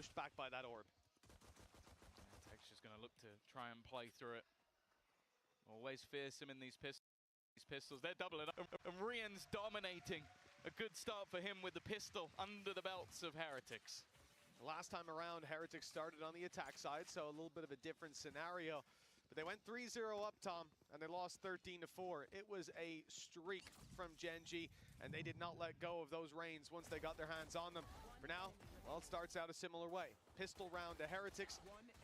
pushed back by that orb. Tech's just going to look to try and play through it. Always fearsome in these pistols. They're doubling up. And Rian's dominating. A good start for him with the pistol under the belts of Heretics. Last time around, Heretics started on the attack side, so a little bit of a different scenario. But they went 3-0 up, Tom, and they lost 13-4. It was a streak from Gen.G, and they did not let go of those reins once they got their hands on them. For now, well, it starts out a similar way. Pistol round to Heretics.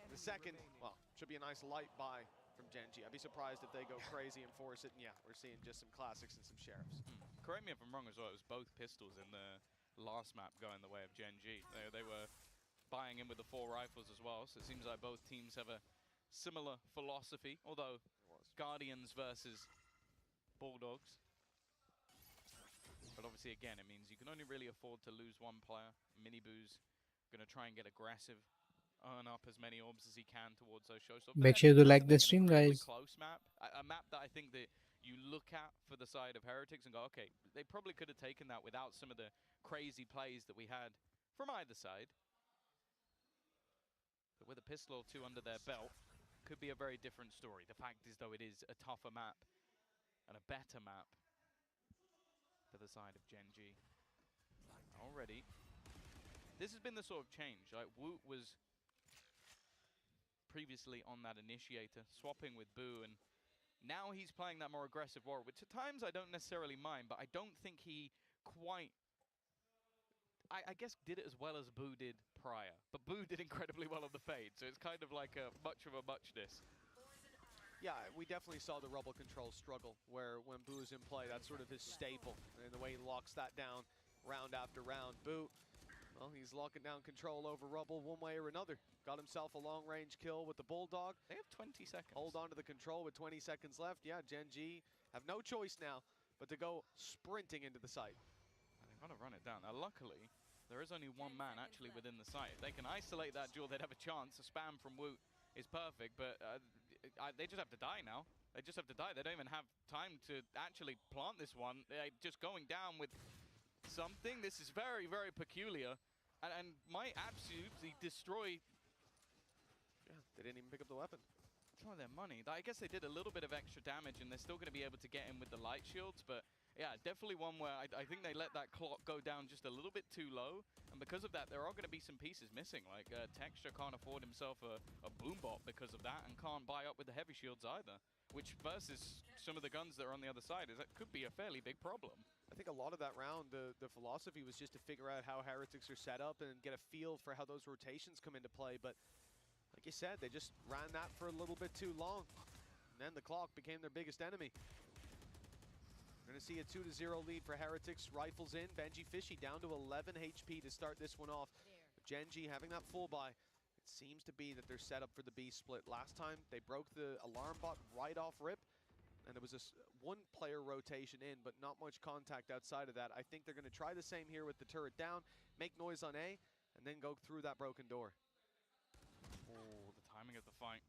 The second, well, should be a nice light buy from Gen.G. I'd be surprised if they go crazy and force it. And yeah, we're seeing just some classics and some sheriffs. Correct me if I'm wrong as well, it was both pistols in the last map going the way of Gen.G. They were buying in with the 4 rifles as well, so it seems like both teams have a similar philosophy, although Guardians versus Bulldogs. But obviously, again, it means you can only really afford to lose one player. Miniboo's going to try and get aggressive, earn up as many orbs as he can towards those showstoppers. Make sure to like the stream, guys. Close map, a map that I think that you look at for the side of Heretics and go, okay, they probably could have taken that without some of the crazy plays that we had from either side. But with a pistol or 2 under their belt, could be a very different story. The fact is, though, it is a tougher map and a better map for the side of Gen.G. Already, this has been the sort of change. Like, Woot was previously on that initiator, swapping with Boo, and now he's playing that more aggressive war, which at times I don't necessarily mind, but I don't think he quite, I guess, did it as well as Boo did prior. But Boo did incredibly well on the fade, so it's kind of like a much of a muchness. Yeah, we definitely saw the rubble control struggle, where when Boo's in play, that's sort of his staple, and the way he locks that down round after round. Boo, well, he's locking down control over rubble one way or another. Got himself a long-range kill with the Bulldog. They have 20 seconds. Hold on to the control with 20 seconds left. Yeah, Gen.G have no choice now but to go sprinting into the site. They've got to run it down. Now, luckily, there is only one man actually within the site. If they can isolate that duel, they'd have a chance. A spam from Woot is perfect, but they just have to die now. They just have to die. They don't even have time to actually plant this one. They're just going down with something. This is very, very peculiar and might absolutely destroy. Yeah, they didn't even pick up the weapon. Some of their money. I guess they did a little bit of extra damage, and they're still going to be able to get in with the light shields, but yeah, definitely one where I think they let that clock go down just a little bit too low, and because of that, there are going to be some pieces missing. Like, Texture can't afford himself a boom bot because of that, and can't buy up with the heavy shields either, which versus some of the guns that are on the other side, that could be a fairly big problem. I think a lot of that round, the philosophy was just to figure out how Heretics are set up and get a feel for how those rotations come into play, but like you said, they just ran that for a little bit too long, and then the clock became their biggest enemy. We're going to see a 2-0 lead for Heretics. Rifles in. Benji Fishy down to 11 HP to start this one off. Gen.G having that full buy. It seems to be that they're set up for the B split. Last time, they broke the alarm bot right off rip, and there was a one-player rotation in, but not much contact outside of that. I think they're going to try the same here with the turret down, make noise on A, and then go through that broken door. Oh, the timing of the fight.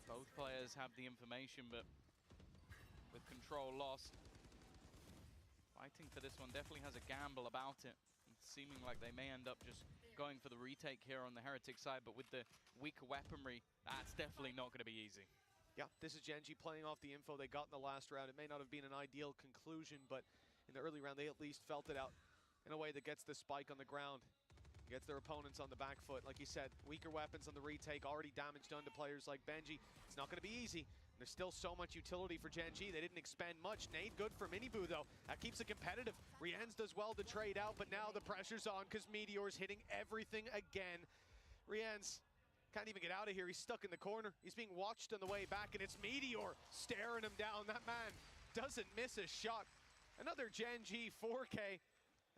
Both players have the information, but with control lost, fighting for this one definitely has a gamble about it. It's seeming like they may end up just going for the retake here on the Heretic side, but with the weaker weaponry, that's definitely not going to be easy. Yeah, this is Gen.G playing off the info they got in the last round. It may not have been an ideal conclusion, but in the early round, they at least felt it out in a way that gets the spike on the ground, gets their opponents on the back foot. Like you said, weaker weapons on the retake, already damage done to players like Benji. It's not going to be easy. There's still so much utility for Gen.G. They didn't expend much. Nade good for Miniboo, though. That keeps it competitive. Rienz does well to trade out, but now the pressure's on because Meteor's hitting everything again. Rienz can't even get out of here. He's stuck in the corner. He's being watched on the way back, and it's Meteor staring him down. That man doesn't miss a shot. Another Gen.G 4K.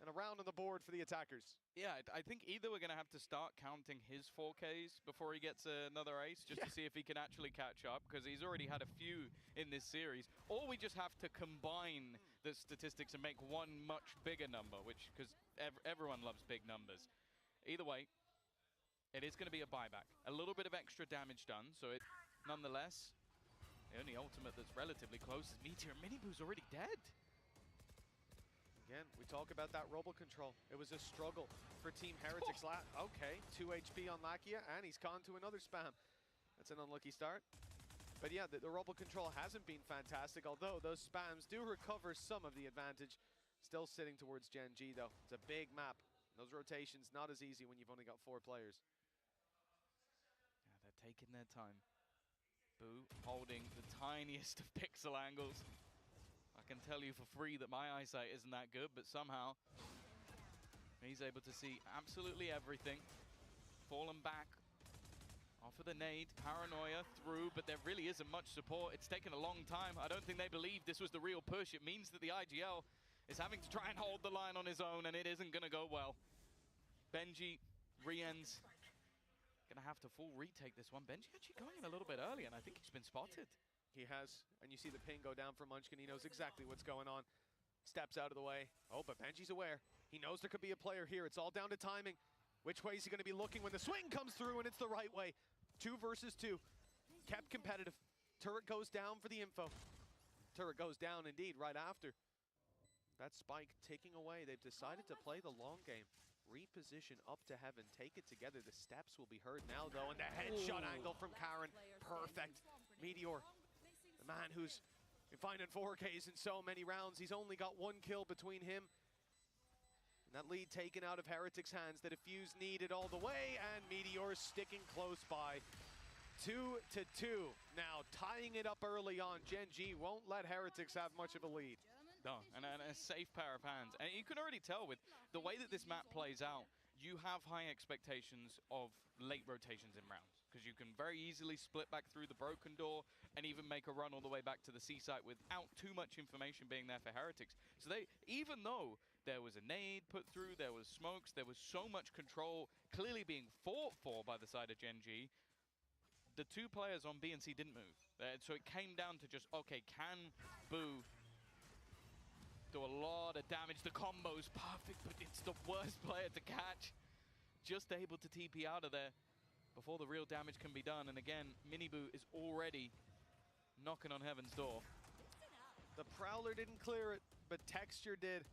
And a round on the board for the attackers. Yeah, I think either we're going to have to start counting his 4Ks before he gets another ace, just to see if he can actually catch up, because he's already had a few in this series. Or we just have to combine the statistics and make one much bigger number, which, because everyone loves big numbers. Either way, it is going to be a buyback. A little bit of extra damage done, so it, nonetheless, the only ultimate that's relatively close is Meteor. Miniboo's already dead. Again, we talk about that robo control. It was a struggle for Team Heretics. Okay, 2 HP on Lakia, and he's gone to another spam. That's an unlucky start. But yeah, the robo control hasn't been fantastic, although those spams do recover some of the advantage. Still sitting towards Gen G, though. It's a big map. Those rotations, not as easy when you've only got 4 players. Yeah, they're taking their time. Boo holding the tiniest of pixel angles. I can tell you for free that my eyesight isn't that good, but somehow he's able to see absolutely everything. Fallen back off of the nade, paranoia through, but there really isn't much support. It's taken a long time. I don't think they believe this was the real push. It means that the IGL is having to try and hold the line on his own, and it isn't going to go well. Benji, Rien's gonna have to full retake this one. Benji actually going in a little bit early, and I think he's been spotted. He has, and you see the ping go down from Munchkin. He knows exactly what's going on. Steps out of the way. Oh, but Benji's aware. He knows there could be a player here. It's all down to timing. Which way is he going to be looking when the swing comes through, and it's the right way. 2 versus 2. Kept competitive. Turret goes down for the info. Turret goes down indeed right after. That spike ticking away. They've decided to play the long game. Reposition up to heaven. Take it together. The steps will be heard now, though, and the headshot angle from Karen. Perfect. Meteor. The man who's been finding 4Ks in so many rounds. He's only got 1 kill between him. And that lead taken out of Heretics' hands. The defuse needed all the way, and Meteor sticking close by. 2-2. Now tying it up early on. Gen G won't let Heretics have much of a lead. No, and a safe pair of hands. And you can already tell with the way that this map plays out, you have high expectations of late rotations in rounds, because you can very easily split back through the broken door and even make a run all the way back to the C site without too much information being there for Heretics. So they, even though there was a nade put through, there was smokes, there was so much control clearly being fought for by the side of Gen G, the 2 players on B and C didn't move. So it came down to just, okay, can Boo do a lot of damage? The combo's perfect, but it's the worst player to catch. Just able to TP out of there before the real damage can be done. And again, Miniboo is already knocking on heaven's door. The Prowler didn't clear it, but Texture did.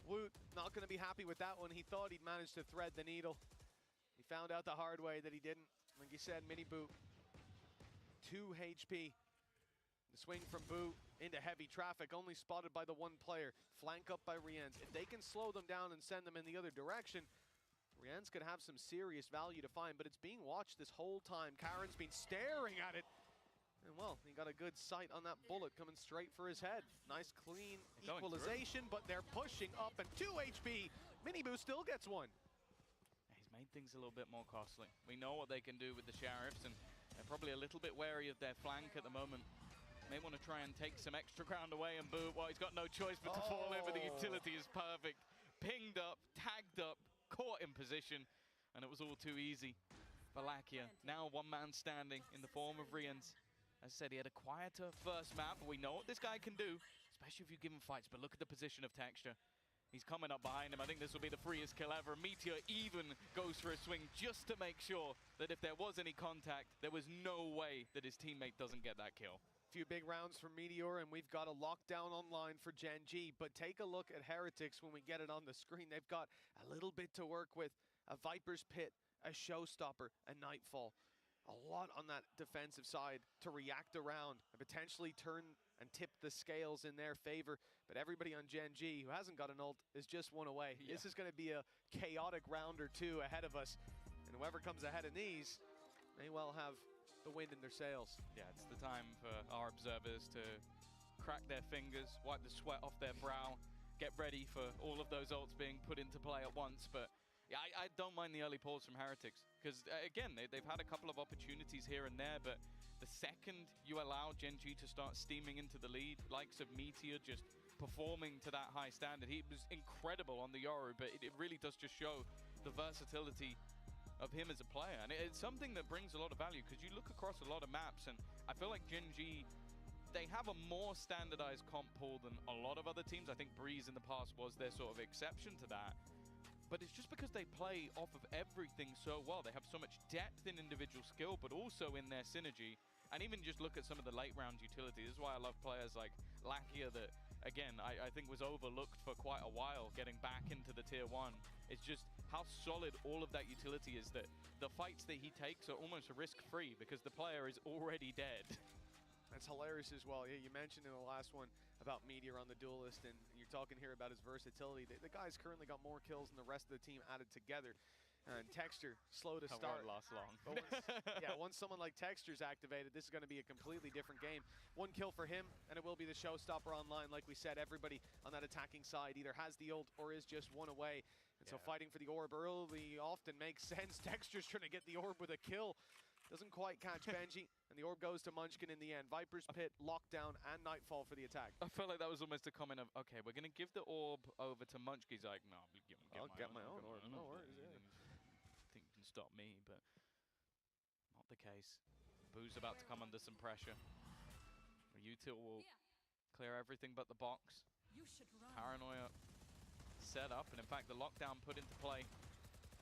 Woot not going to be happy with that one. He thought he'd managed to thread the needle. He found out the hard way that he didn't. Like you said, Miniboo, 2 HP. The swing from Boo into heavy traffic, only spotted by the 1 player. Flank up by Rienz. If they can slow them down and send them in the other direction, Rienz could have some serious value to find, but it's being watched this whole time. Karen's been staring at it. And well, he got a good sight on that bullet coming straight for his head. Nice clean equalization, but they're pushing up, and 2 HP. Miniboo still gets 1. He's made things a little bit more costly. We know what they can do with the Sheriffs, and they're probably a little bit wary of their flank at the moment. May want to try and take some extra ground away, and Boo, well, he's got no choice but to fall in, but the utility is perfect. Pinged up, tagged up, caught in position, and it was all too easy for Lakia. Now 1 man standing in the form of Rienz. As I said, he had a quieter first map, but we know what this guy can do, especially if you give him fights. But look at the position of Texture. He's coming up behind him. I think this will be the freest kill ever. Meteor even goes for a swing just to make sure that if there was any contact, there was no way that his teammate doesn't get that kill. Few big rounds from Meteor, and we've got a lockdown online for Gen G. But take a look at Heretics when we get it on the screen. They've got a little bit to work with. A Viper's Pit, a Showstopper, a Nightfall. A lot on that defensive side to react around and potentially turn and tip the scales in their favor. But everybody on Gen G who hasn't got an ult is just 1 away. Yeah. This is going to be a chaotic round or 2 ahead of us. And whoever comes ahead in these may well have the wind in their sails. Yeah, it's the time for our observers to crack their fingers, wipe the sweat off their brow, get ready for all of those ults being put into play at once. But yeah, I don't mind the early pause from Heretics, because again, they've had a couple of opportunities here and there, but the second you allow Gen G to start steaming into the lead, likes of Meteor just performing to that high standard. He was incredible on the Yoru, but it really does just show the versatility of him as a player, and it's something that brings a lot of value, because you look across a lot of maps, and I feel like Gen G, they have a more standardized comp pool than a lot of other teams. I think Breeze in the past was their sort of exception to that, but it's just because they play off of everything so well. They have so much depth in individual skill, but also in their synergy, and even just look at some of the late round utility. This is why I love players like Lakia that again, I think was overlooked for quite a while getting back into the tier 1. It's just how solid all of that utility is, that the fights that he takes are almost risk-free because the player is already dead. That's hilarious as well. Yeah, you mentioned in the last one about Meteor on the Duelist, and you're talking here about his versatility. The guy's currently got more kills than the rest of the team added together. And Texture, slow to start. Won't last long. But once someone like Texture's activated, this is going to be a completely different game. 1 kill for him, and it will be the showstopper online. Like we said, everybody on that attacking side either has the ult or is just 1 away. And so fighting for the orb early often makes sense. Texture's trying to get the orb with a kill. Doesn't quite catch Benji, and the orb goes to Munchkin in the end. Viper's Pit, Lockdown, and Nightfall for the attack. I felt like that was almost a comment of, okay, we're going to give the orb over to Munchkin. He's like, no, I'll get my own orb. No worries, yeah. Think you can stop me, but not the case. Boo's about to come under some pressure. Util will clear everything but the box. Paranoia set up, and in fact the lockdown put into play.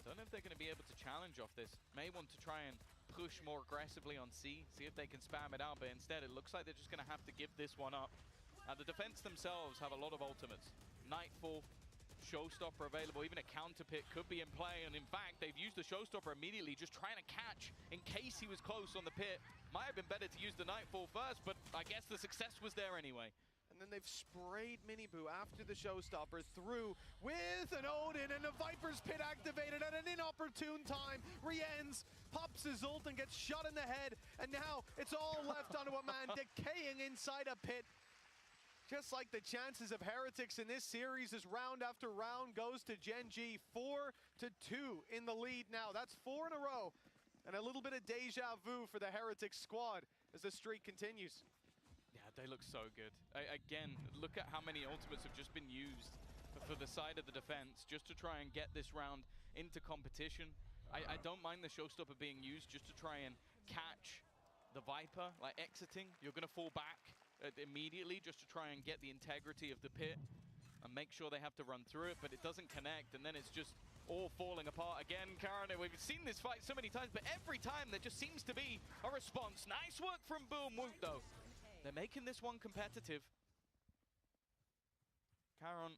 Don't know if they're going to be able to challenge off this. May want to try and push more aggressively on C, see if they can spam it out, but instead it looks like they're just going to have to give this one up. Now the defense themselves have a lot of ultimates. Nightfall, Showstopper available, even a counter pit could be in play, and in fact they've used the Showstopper immediately, just trying to catch in case he was close on the pit. Might have been better to use the Nightfall first, but I guess the success was there anyway. And then they've sprayed Miniboo after the Showstopper through with an Odin, and the Viper's Pit activated at an inopportune time. Rienz pops his ult and gets shot in the head, and now it's all left onto a man decaying inside a pit. Just like the chances of Heretics in this series as round after round goes to Gen G. 4-2 in the lead now. That's 4 in a row. And a little bit of deja vu for the Heretics squad as the streak continues. Yeah, they look so good. Again, look at how many ultimates have just been used for the side of the defense just to try and get this round into competition. I don't mind the Showstopper being used just to try and catch the Viper, like exiting. You're going to fall back immediately just to try and get the integrity of the pit and make sure they have to run through it, but it doesn't connect, and then it's just all falling apart again. Karen, we've seen this fight so many times, but every time there just seems to be a response. Nice work from Boom Woot, though. They're making this one competitive. Karen,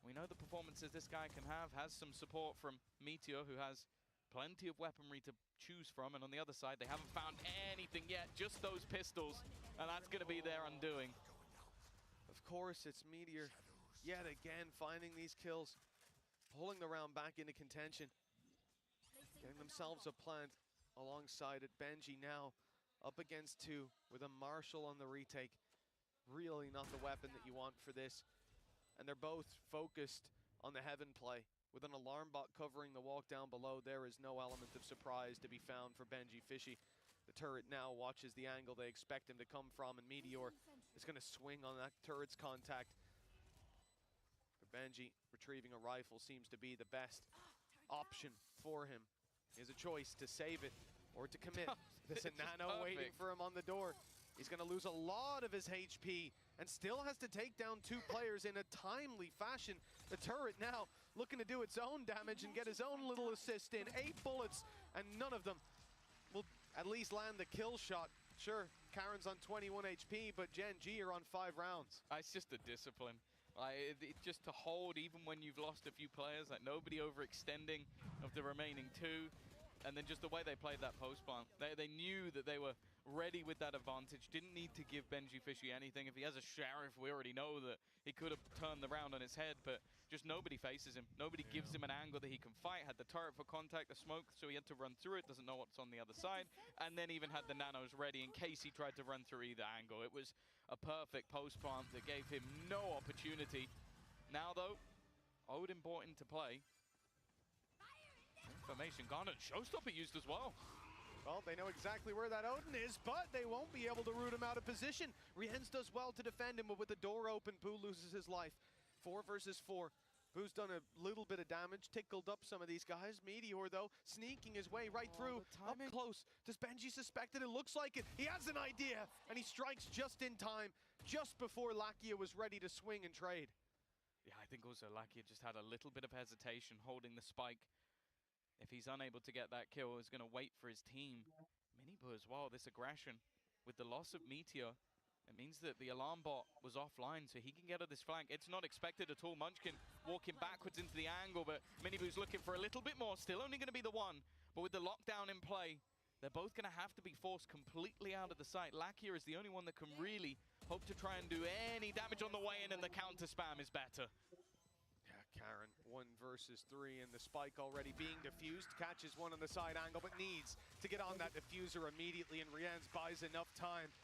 we know the performances this guy can have, has some support from Meteor, who has plenty of weaponry to choose from, and on the other side they haven't found anything yet, just those pistols, and that's going to be their undoing. Of course, it's Meteor yet again finding these kills, pulling the round back into contention, getting themselves a plant alongside it. Benji now up against 2 with a Marshall on the retake. Really not the weapon that you want for this, and they're both focused on the Heaven play. With an alarm bot covering the walk down below, there is no element of surprise to be found for Benji Fishy. The turret now watches the angle they expect him to come from, and Meteor is going to swing on that turret's contact. For Benji, retrieving a rifle seems to be the best option for him. He has a choice to save it or to commit. There's a nano waiting for him on the door. He's going to lose a lot of his HP and still has to take down 2 players in a timely fashion. The turret now looking to do its own damage and get his own little assist in. 8 bullets, and none of them will at least land the kill shot. Sure, Karen's on 21 HP, but Gen G are on 5 rounds. It's just a discipline. Just to hold even when you've lost a few players, like nobody overextending of the remaining 2. And then just the way they played that post plant. They knew that they were ready with that advantage. Didn't need to give Benji Fishy anything. If he has a Sheriff, we already know that he could have turned the round on his head, but just nobody faces him. Nobody gives him an angle that he can fight. Had the turret for contact, the smoke, so he had to run through it. Doesn't know what's on the other side. And then even had the nanos ready in case he tried to run through either angle. It was a perfect post plant that gave him no opportunity. Now though, Odin brought into play. Information Garnet Showstopper used as well. Well, they know exactly where that Odin is, but they won't be able to root him out of position. Rienz does well to defend him, but with the door open, Boo loses his life. 4 versus 4. Boo's done a little bit of damage, tickled up some of these guys. Meteor, though, sneaking his way right through, up close. Does Benji suspect it? It looks like it. He has an idea, and he strikes just in time, just before Lakia was ready to swing and trade. Yeah, I think also Lakia just had a little bit of hesitation holding the spike. If he's unable to get that kill, he's going to wait for his team. Miniboo as well, this aggression with the loss of Meteor It means that the alarm bot was offline, so he can get at this flank. It's not expected at all. Munchkin walking backwards into the angle, but Miniboo's looking for a little bit more. Still only going to be the one, but with the lockdown in play, they're both going to have to be forced completely out of the site. Lakia is the only one that can really hope to try and do any damage on the way in, and the counter spam is better. Yeah, Karen, 1 versus 3, and the spike already being diffused. Catches one on the side angle, but needs to get on that diffuser immediately, and Rienz buys enough time.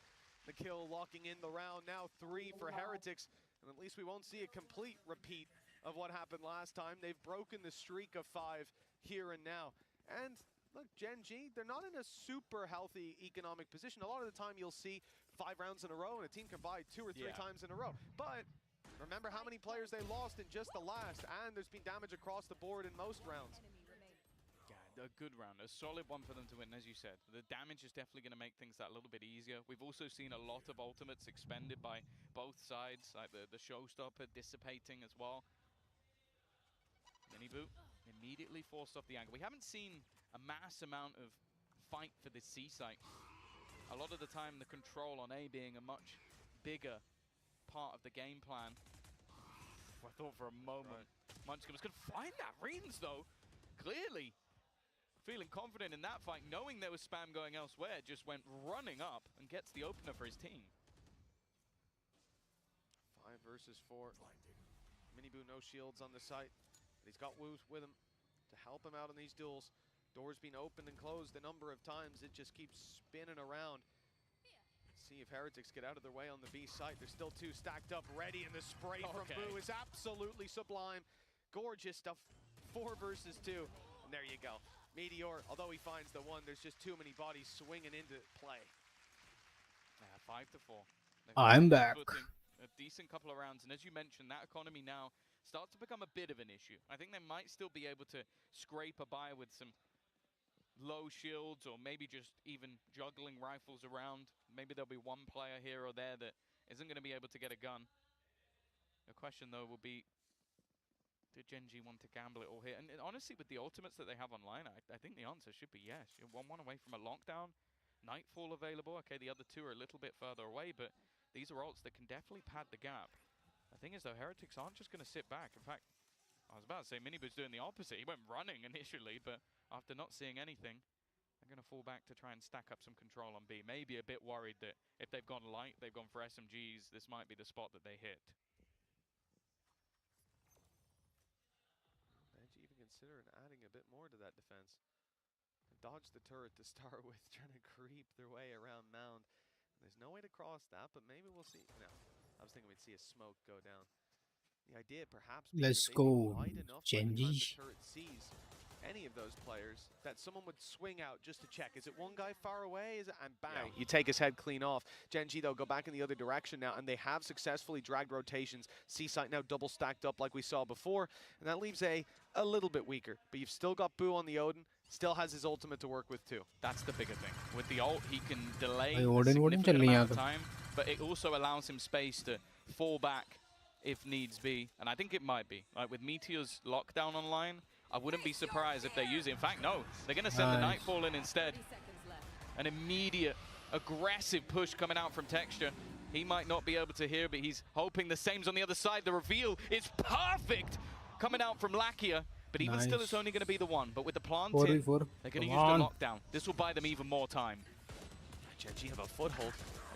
The kill locking in the round, now 3 for Heretics, and at least we won't see a complete repeat of what happened last time. They've broken the streak of 5 here and now. And look, Gen G, they're not in a super healthy economic position. A lot of the time you'll see 5 rounds in a row and a team can buy 2 or 3 times in a row. But remember how many players they lost in just the last, and there's been damage across the board in most rounds. Yeah, a good round, a solid one for them to win, as you said. The damage is definitely going to make things that little bit easier. We've also seen a lot of ultimates expended by both sides, like the showstopper dissipating as well. Miniboo immediately forced off the angle. We haven't seen a mass amount of fight for this C site. A lot of the time, the control on A being a much bigger part of the game plan. I thought for a moment Munchkin was going to find that. Reens, though, clearly feeling confident in that fight, knowing there was spam going elsewhere, just went running up and gets the opener for his team. 5 versus 4. Miniboo no shields on the site. But he's got Wu with him to help him out in these duels. Doors being opened and closed a number of times. It just keeps spinning around. Let's see if Heretics get out of their way on the B site. There's still 2 stacked up ready, and the spray from Boo is absolutely sublime. Gorgeous stuff. 4 versus 2. And there you go. Meteor, although he finds the one, there's just too many bodies swinging into play. Yeah, 5 to 4. I'm back. A decent couple of rounds, and as you mentioned, that economy now starts to become a bit of an issue. I think they might still be able to scrape a by with some low shields, or maybe just even juggling rifles around. Maybe there'll be one player here or there that isn't going to be able to get a gun. The question, though, will be, did Gen G want to gamble it all here? And honestly, with the ultimates that they have online, I think the answer should be yes. You're one away from a lockdown, Nightfall available. Okay, the other 2 are a little bit further away, but these are ults that can definitely pad the gap. The thing is, though, Heretics aren't just going to sit back. In fact, I was about to say Miniboo's doing the opposite. He went running initially, but after not seeing anything, they're going to fall back to try and stack up some control on B. Maybe a bit worried that if they've gone light, they've gone for SMGs, this might be the spot that they hit. Considering adding a bit more to that defense. Dodge the turret to start with, trying to creep their way around Mound. There's no way to cross that, but maybe we'll see. No, I was thinking we'd see a smoke go down. The idea perhaps being Let's that they'd be go, wide enough by the time Genji. the turret sees any of those players that someone would swing out just to check. Is it one guy far away? Is it? And bang, you take his head clean off. Gen G, though, go back in the other direction now, and they have successfully dragged rotations. C-site now double stacked up like we saw before, and that leaves A a little bit weaker. But you've still got Boo on the Odin, still has his ultimate to work with too. That's the bigger thing. With the ult, he can delay a Odin significant amount of time, but it also allows him space to fall back if needs be, and I think it might be. Like with Meteor's lockdown online, I wouldn't be surprised if they use it. In fact, no, they're going to send the Nightfall in instead. An immediate, aggressive push coming out from Texture. He might not be able to hear, but he's hoping the same's on the other side. The reveal is perfect coming out from Lakia, but even still, it's only going to be the one. But with the plant in, they're going to use the lockdown. This will buy them even more time. Gen G have a foothold.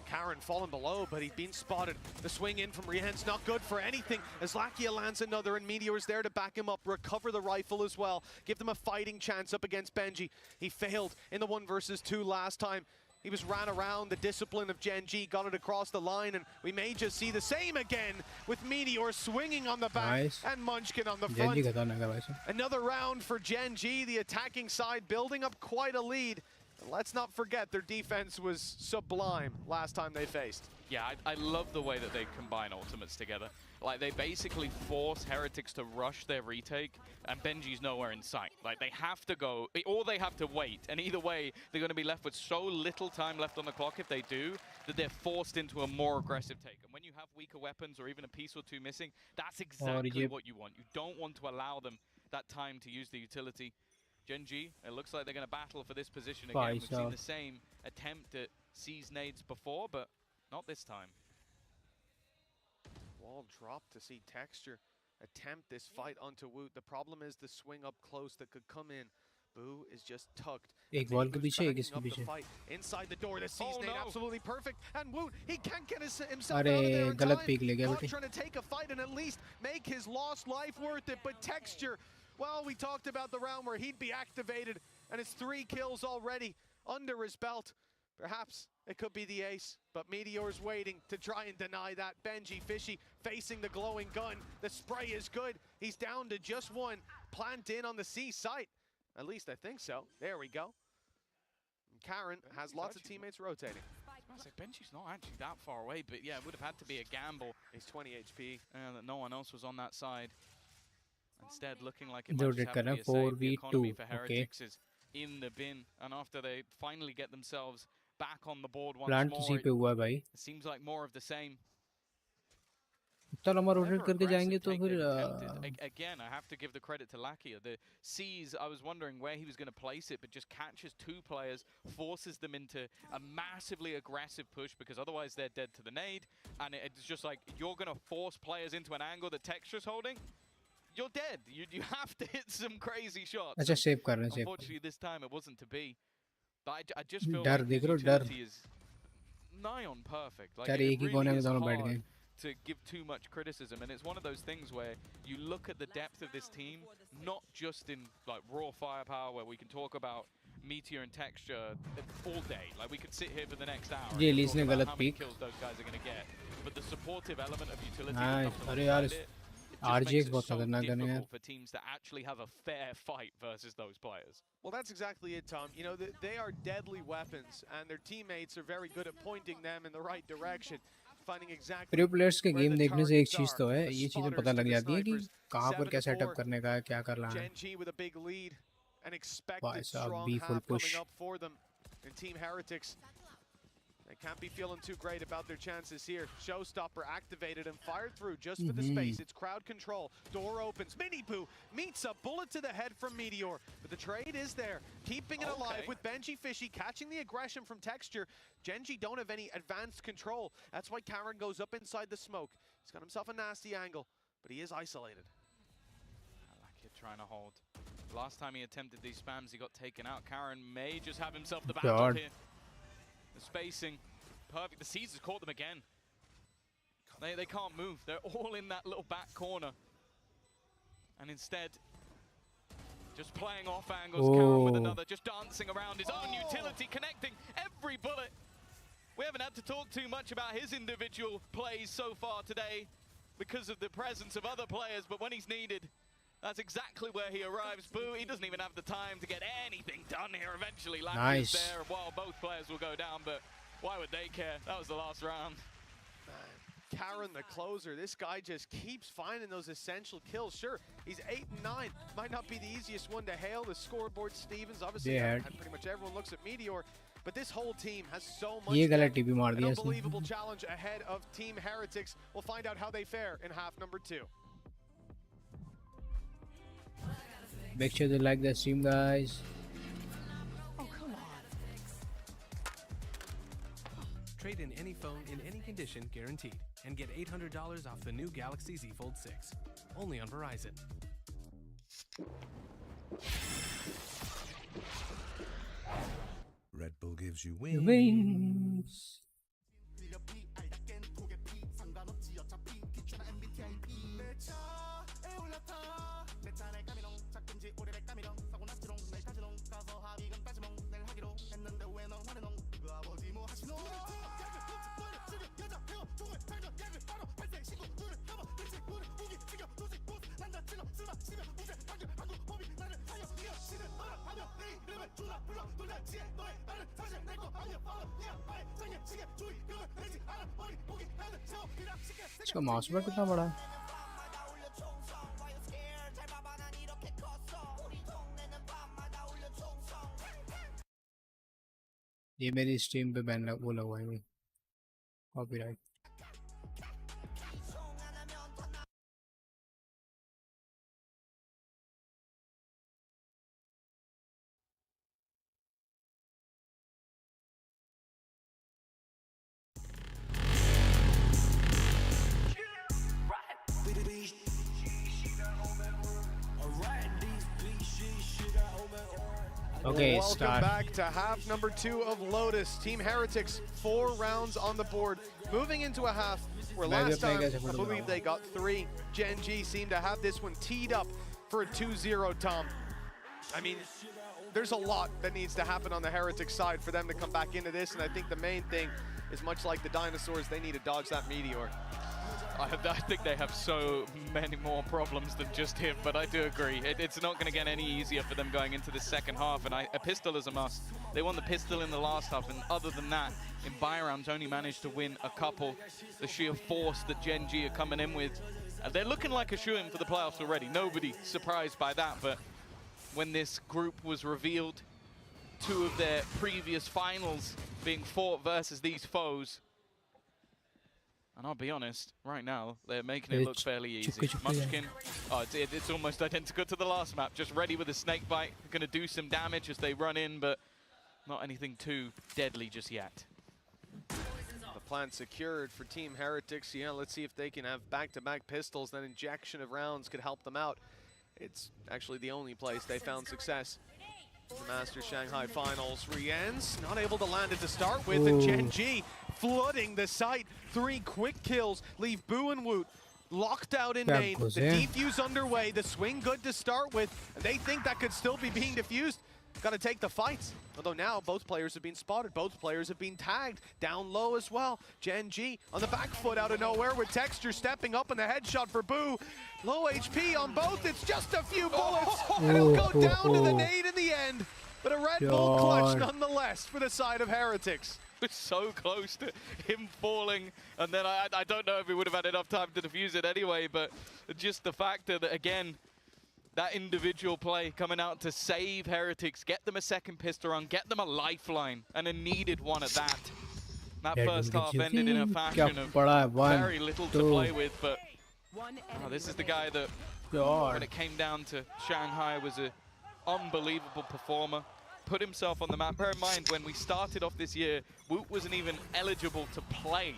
Karen falling below, but he's been spotted. The swing in from Rien's not good for anything as Lakia lands another, and Meteor's there to back him up, recover the rifle as well, give them a fighting chance up against Benji. He failed in the 1 versus 2 last time. He was ran around the discipline of Gen G, got it across the line, and we may just see the same again with Meteor swinging on the back and Munchkin on the front. Another round for Gen G, the attacking side building up quite a lead. Let's not forget their defense was sublime last time they faced. Yeah, I love the way that they combine ultimates together. Like, they basically force Heretics to rush their retake, and Benji's nowhere in sight. Like, they have to go, or they have to wait. And either way, they're going to be left with so little time left on the clock if they do, that they're forced into a more aggressive take. And when you have weaker weapons or even a piece or 2 missing, that's exactly what you want. You don't want to allow them that time to use the utility. Gen G, it looks like they're going to battle for this position again. We've seen the same attempt at C's nades before, but Not this time. Wall dropped to see Texture attempt this fight onto Woot. The problem is the swing up close that could come in. Boo is just tucked. एक wall के पीछे एक इसके पीछे. Inside the door, the C's no. absolutely perfect. And Woot, he can't get himself अरे out of there in गलत time. Peak ले गया बेटे. Trying to take a fight and at least make his lost life worth it. But Texture, well, we talked about the round where he'd be activated, and it's 3 kills already under his belt. Perhaps it could be the ace, but Meteor's waiting to try and deny that. Benji Fishy facing the glowing gun. The spray is good. He's down to just 1. Plant in on the C site. At least I think so. There we go. And Karen has lots of teammates rotating. I say Benji's not actually that far away, but yeah, it would have had to be a gamble. He's 20 HP. That no one else was on that side. Instead, looking like it might Rotate just have to be a करना save. The economy 4v2. for Okay. Heretics is in the bin, and after they finally get themselves back on the board once Plant more, सी पे हुआ है भाई. it seems like more of the same. इतना लंबा rotate Never करके जाएंगे aggressive तो take फिर they've attempted. Again, I have to give the credit to Lakia. The C's, I was wondering where he was going to place it, but just catches 2 players, forces them into a massively aggressive push, because otherwise they're dead to the nade. And it's just like, you're going to force players into an angle that Texture's holding, you're dead. You have to hit some crazy shots. अच्छा save कर रहे हैं. Unfortunately, this time it wasn't to be. But I just feel डर like देख his रहे हो, डर. utility is nigh on perfect. Like, यार it एक ही really कोने में is दोनों बैठ hard गए. to give too much criticism, and it's one of those things where you look at the depth of this team, not just in like raw firepower where we can talk about Meteor and Texture all day. Like, we could sit here for the next hour ये and lease talk ने about गलत how many peak. kills those guys are going to get, but the supportive element of utility Nice. that comes अरे यार alongside it just RGX makes it बहुत so खतरनाक gun है यार. difficult for teams to actually have a fair fight versus those players. Well, that's exactly it, Tom. You know, they are deadly weapons, and their teammates are very good at pointing them in the right direction. Finding exactly pro players के where game the देखने से एक targets चीज are. तो है, The ये चीजें spotters पता to लग the जाती है कि snipers. कहाँ पर क्या 7-4. सेटअप करने का है, क्या कर रहा है. Gen G with a big lead. An expected भाई साहब, strong B full half push. coming up for them. And Team Heretics, they can't be feeling too great about their chances here. Showstopper activated and fired through just for the space. It's crowd control. Door opens. Mini Poo meets a bullet to the head from Meteor. But the trade is there. Keeping it alive with Benji Fishy, catching the aggression from Texture. Genji don't have any advanced control. That's why Karen goes up inside the smoke. He's got himself a nasty angle, but he is isolated. I like it trying to hold. Last time he attempted these spams, he got taken out. Karen may just have himself the back door here. The spacing, perfect. The Caesars caught them again. They can't move. They're all in that little back corner. And instead, just playing off angles, Karen with another, just dancing around his own utility, connecting every bullet. We haven't had to talk too much about his individual plays so far today because of the presence of other players, but when he's needed, that's exactly where he arrives. Boo, he doesn't even have the time to get anything done here. Eventually, Lakia's there while both players will go down, but why would they care? That was the last round. Karen, the closer, this guy just keeps finding those essential kills. Sure, he's 8 and 9. Might not be the easiest one to hail. The scoreboard Stevens, obviously, and pretty much everyone looks at Meteor. But this whole team has so much an unbelievable challenge ahead of Team Heretics. We'll find out how they fare in half number 2. Make sure to like the stream, guys. Oh, come on. Trade in any phone in any condition guaranteed and get $800 off the new Galaxy Z Fold 6. Only on Verizon. Red Bull gives you wings. Wings. इसका mouse pad कितना बड़ा है? ये मेरी stream पे ban वो लगा हुआ है, copyright. Okay, Welcome start. back to half number 2 of Lotus. Team Heretics, 4 rounds on the board. Moving into a half where last time, I believe they got 3. Gen G seemed to have this one teed up for a 2-0, Tom. I mean, there's a lot that needs to happen on the Heretics side for them to come back into this, and I think the main thing is much like the dinosaurs, they need to dodge that meteor. I think they have so many more problems than just him, but I do agree. It's not going to get any easier for them going into the second half, and a pistol is a must. They won the pistol in the last half, and other than that, in buy rounds only managed to win a couple. The sheer force that Gen G are coming in with, they're looking like a shoo-in for the playoffs already. Nobody surprised by that, but when this group was revealed, 2 of their previous finals being fought versus these foes, and I'll be honest, right now, they're making it look fairly easy. Munchkin, it's almost identical to the last map. Just ready with a snake bite. Going to do some damage as they run in, but not anything too deadly just yet. The plan secured for Team Heretics. Yeah, let's see if they can have back-to-back pistols. That injection of rounds could help them out. It's actually the only place they found success. The Masters Shanghai Finals. Rien's not able to land it to start with, and Gen G flooding the site. 3 quick kills leave Boo and Woot locked out in main. The defuse underway, the swing good to start with, and they think that could still be being defused. Got to take the fights. Although now both players have been spotted, both players have been tagged down low as well. Gen G on the back foot out of nowhere with Texture stepping up, and the headshot for Boo. Low HP on both, it's just a few bullets, and it'll go down to the nade in the end. But a Red Bull clutch nonetheless for the side of Heretics. It's so close to him falling, and then I don't know if he would have had enough time to defuse it anyway, but just the fact that, again, that individual play coming out to save Heretics, get them a second pistol run, get them a lifeline, and a needed one at that. That first half ended in a fashion of very little to play with, but this is the guy that, when it came down to Shanghai, was an unbelievable performer. Put himself on the map. Bear in mind, when we started off this year, Woot wasn't even eligible to play.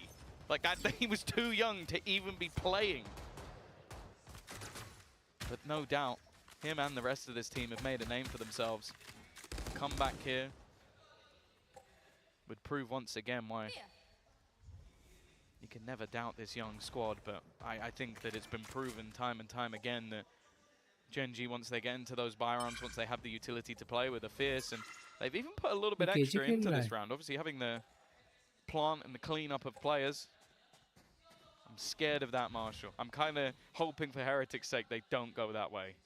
Like that, he was too young to even be playing. But no doubt, him and the rest of this team have made a name for themselves. Come back here would prove once again why you can never doubt this young squad, but I think that it's been proven time and time again that Gen G, once they get into those buy rounds, once they have the utility to play with, are fierce, and they've even put a little bit extra into this round. Obviously having the plant and the cleanup of players. I'm scared of that, Marshall. I'm kind of hoping for Heretics' sake they don't go that way.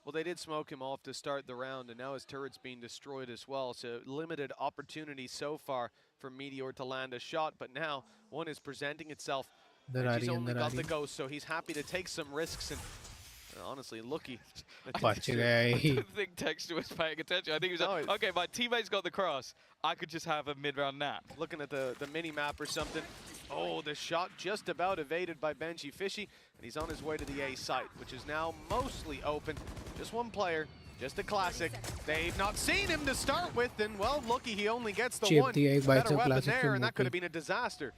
Well, they did smoke him off to start the round, and now his turret's being destroyed as well. So limited opportunity so far for Meteor to land a shot, but now one is presenting itself. He's only got the ghost, so he's happy to take some risks, and honestly, lucky. I don't think Texture was paying attention. I think he was like, okay, my teammate's got the cross. I could just have a mid-round nap. Looking at the mini-map or something. Oh, the shot just about evaded by Benji Fishy, and he's on his way to the A site, which is now mostly open. Just one player, just a classic. They've not seen him to start with, and well, lucky he only gets the one better weapon there, and that could have been a disaster.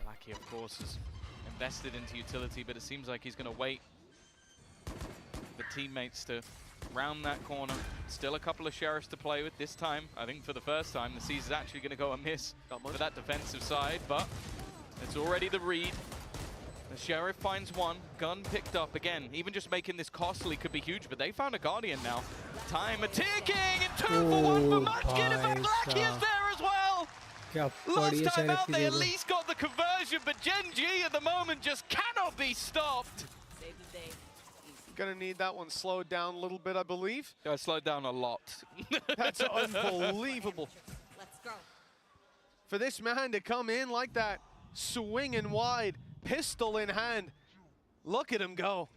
Lucky, of course, is invested into utility, but it seems like he's going to wait the teammates to round that corner. Still a couple of sheriffs to play with this time. I think for the first time, the C's is actually going to go amiss for that defensive side, but it's already the read. The sheriff finds one, gun picked up again. Even just making this costly could be huge, but they found a Guardian now. Time a ticking, and 2 for 1 for Munchkin, in fact, Lucky is there as well. Last time out, they at least got the conversion, but Gen G at the moment just cannot be stopped. Gonna need that one slowed down a little bit, I believe. Yeah, slowed down a lot. That's unbelievable. Let's go. For this man to come in like that, swinging wide, pistol in hand. Look at him go.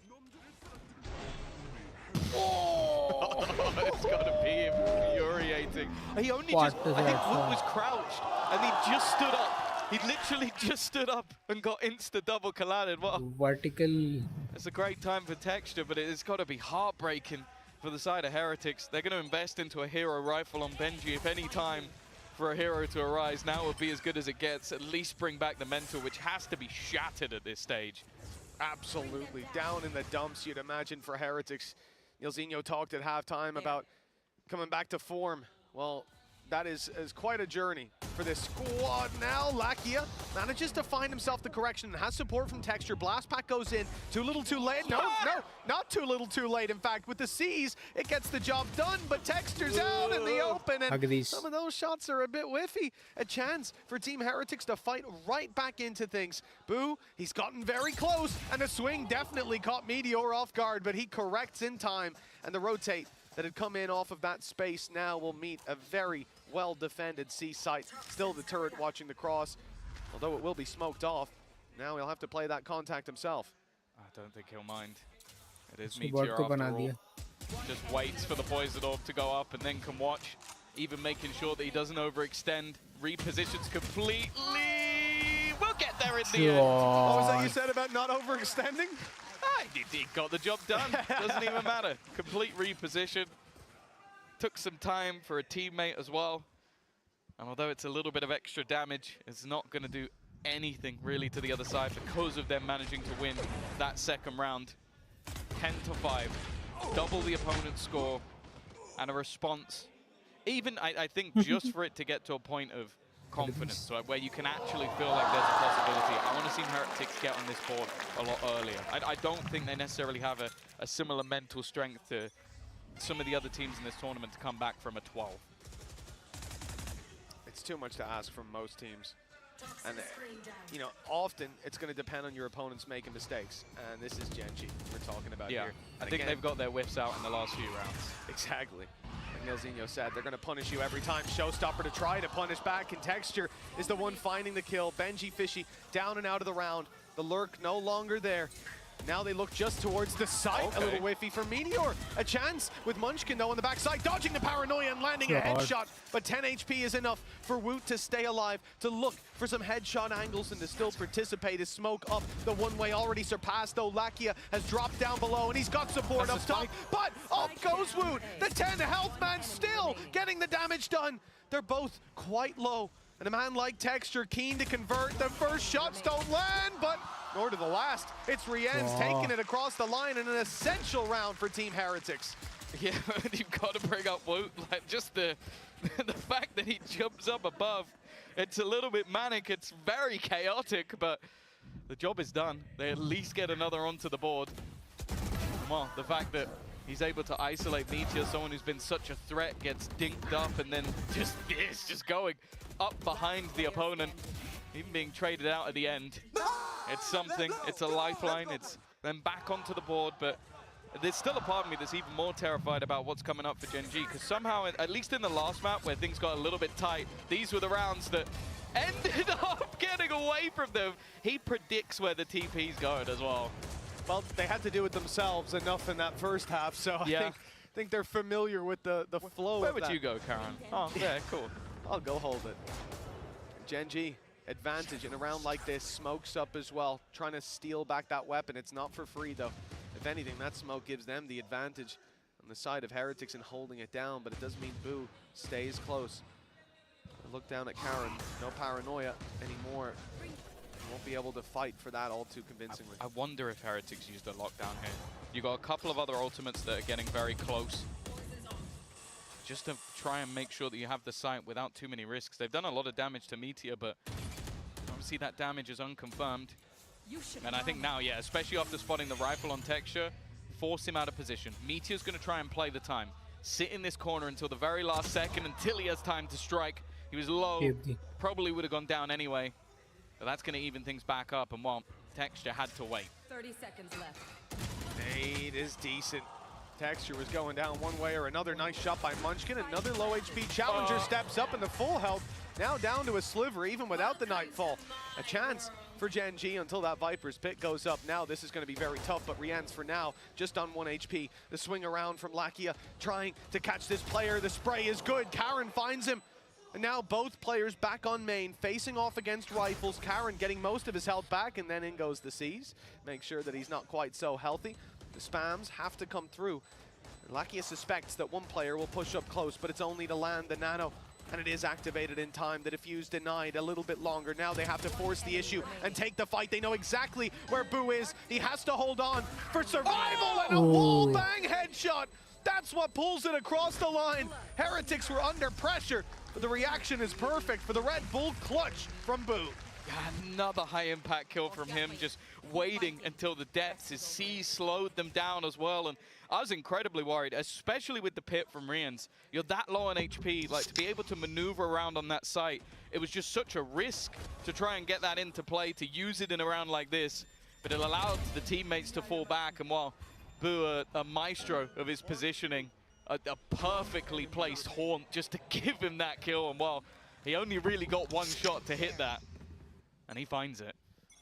Oh! It's gotta be infuriating. He only I think Woot was crouched, and he just stood up. He literally just stood up and got insta-double collided. What vertical. It's a great time for Texture, but it's got to be heartbreaking for the side of Heretics. They're going to invest into a hero rifle on Benji. If any time for a hero to arise, now would be as good as it gets. At least bring back the mental, which has to be shattered at this stage. Absolutely. Down in the dumps, you'd imagine, for Heretics. Yelzinho talked at halftime about coming back to form. Well, that is quite a journey for this squad now. Lakia manages to find himself the correction and has support from Texture. Blast Pack goes in. Too little too late. No, not too little too late. In fact, with the C's, it gets the job done, but Texture's out in the open, and some of those shots are a bit whiffy. A chance for Team Heretics to fight right back into things. Boo, he's gotten very close, and the swing definitely caught Meteor off guard, but he corrects in time, and the rotate that had come in off of that space now will meet a very well-defended C site. Still the turret watching the cross, although it will be smoked off. Now he'll have to play that contact himself. I don't think he'll mind. It is Meteor after all. Just waits for the poison orb to go up and then can watch, even making sure that he doesn't overextend. Repositions completely. We'll get there in the end. What was that you said about not overextending? He got the job done. Doesn't even matter. Complete reposition. Took some time for a teammate as well. And although it's a little bit of extra damage, it's not going to do anything really to the other side because of them managing to win that second round. 10-5. Double the opponent's score. And a response. Even, I think, just for it to get to a point of confidence, so where you can actually feel like there's a possibility. I want to see Heretics get on this board a lot earlier. I don't think they necessarily have a similar mental strength to some of the other teams in this tournament to come back from a 12. It's too much to ask from most teams. And, you know, often it's going to depend on your opponents making mistakes. And this is Gen.G we're talking about here. I think they've got their whiffs out in the last few rounds. Exactly. Like Nelzinho said, they're going to punish you every time. Showstopper to try to punish back, and Texture is the one finding the kill. Benji Fishy down and out of the round. The lurk no longer there. Now they look just towards the site. A little whiffy for Meteor. A chance with Munchkin though on the backside, dodging the paranoia and landing a headshot. But 10 HP is enough for Woot to stay alive, to look for some headshot angles and to still participate as smoke up. The one-way already surpassed though. Lakia has dropped down below and he's got support up top. But up goes Woot. The 10 health man still getting the damage done. They're both quite low. And a man like Texture keen to convert. The first shots don't land, but nor to the last. It's Rien's taking it across the line in an essential round for Team Heretics. Yeah, you've got to bring up Woot. Like, just the fact that he jumps up above, it's a little bit manic. It's very chaotic, but the job is done. They at least get another onto the board. Well, the fact that he's able to isolate Meteor, someone who's been such a threat, gets dinked up and then just going up behind the opponent, even being traded out at the end. It's something, it's a lifeline, it's then back onto the board, but there's still a part of me that's even more terrified about what's coming up for Gen.G, because somehow, at least in the last map where things got a little bit tight, these were the rounds that ended up getting away from them. He predicts where the TP's going as well. Well, they had to do it themselves enough in that first half, so I think they're familiar with the flow. Where would you go, Karen? Oh, yeah, cool. I'll go hold it. Gen.G, advantage in a round like this. Smoke's up as well, trying to steal back that weapon. It's not for free, though. If anything, that smoke gives them the advantage on the side of Heretics in holding it down, but it does mean Boo stays close. Look down at Karen. No paranoia anymore. Won't be able to fight for that all too convincingly. I wonder if Heretics used a lockdown here. You got a couple of other ultimates that are getting very close. Just to try and make sure that you have the site without too many risks. They've done a lot of damage to Meteor, but obviously that damage is unconfirmed. And I think now, yeah, especially after spotting the rifle on Texture, force him out of position. Meteor's going to try and play the time. Sit in this corner until the very last second, until he has time to strike. He was low, probably would have gone down anyway. But that's going to even things back up, and well, Texture had to wait. 30 seconds left. Nade is decent. Texture was going down one way or another. Nice shot by Munchkin. Another low HP challenger steps up in the full health. Now down to a sliver, even without the Nightfall. A chance for Gen.G until that Viper's Pit goes up. Now this is going to be very tough, but Rien's for now just on 1 HP. The swing around from Lakia trying to catch this player. The spray is good. Karen finds him. And now both players back on main, facing off against rifles. Karen getting most of his health back, and then in goes the C's. Make sure that he's not quite so healthy. The spams have to come through. And Lakia suspects that one player will push up close, but it's only to land the nano. And it is activated in time. The defuse denied a little bit longer. Now they have to force the issue and take the fight. They know exactly where Boo is. He has to hold on for survival, and a wall bang headshot. That's what pulls it across the line. Heretics were under pressure, but the reaction is perfect for the Red Bull clutch from Boo. Another high impact kill from him, just waiting until the depths. His C slowed them down as well, and I was incredibly worried, especially with the pit from Rians. You're that low on HP, like to be able to maneuver around on that site, it was just such a risk to try and get that into play, to use it in a round like this, but it allowed the teammates to fall back, and while Boo, a maestro of his positioning, a perfectly placed haunt just to give him that kill, and while he only really got one shot to hit that, and he finds it.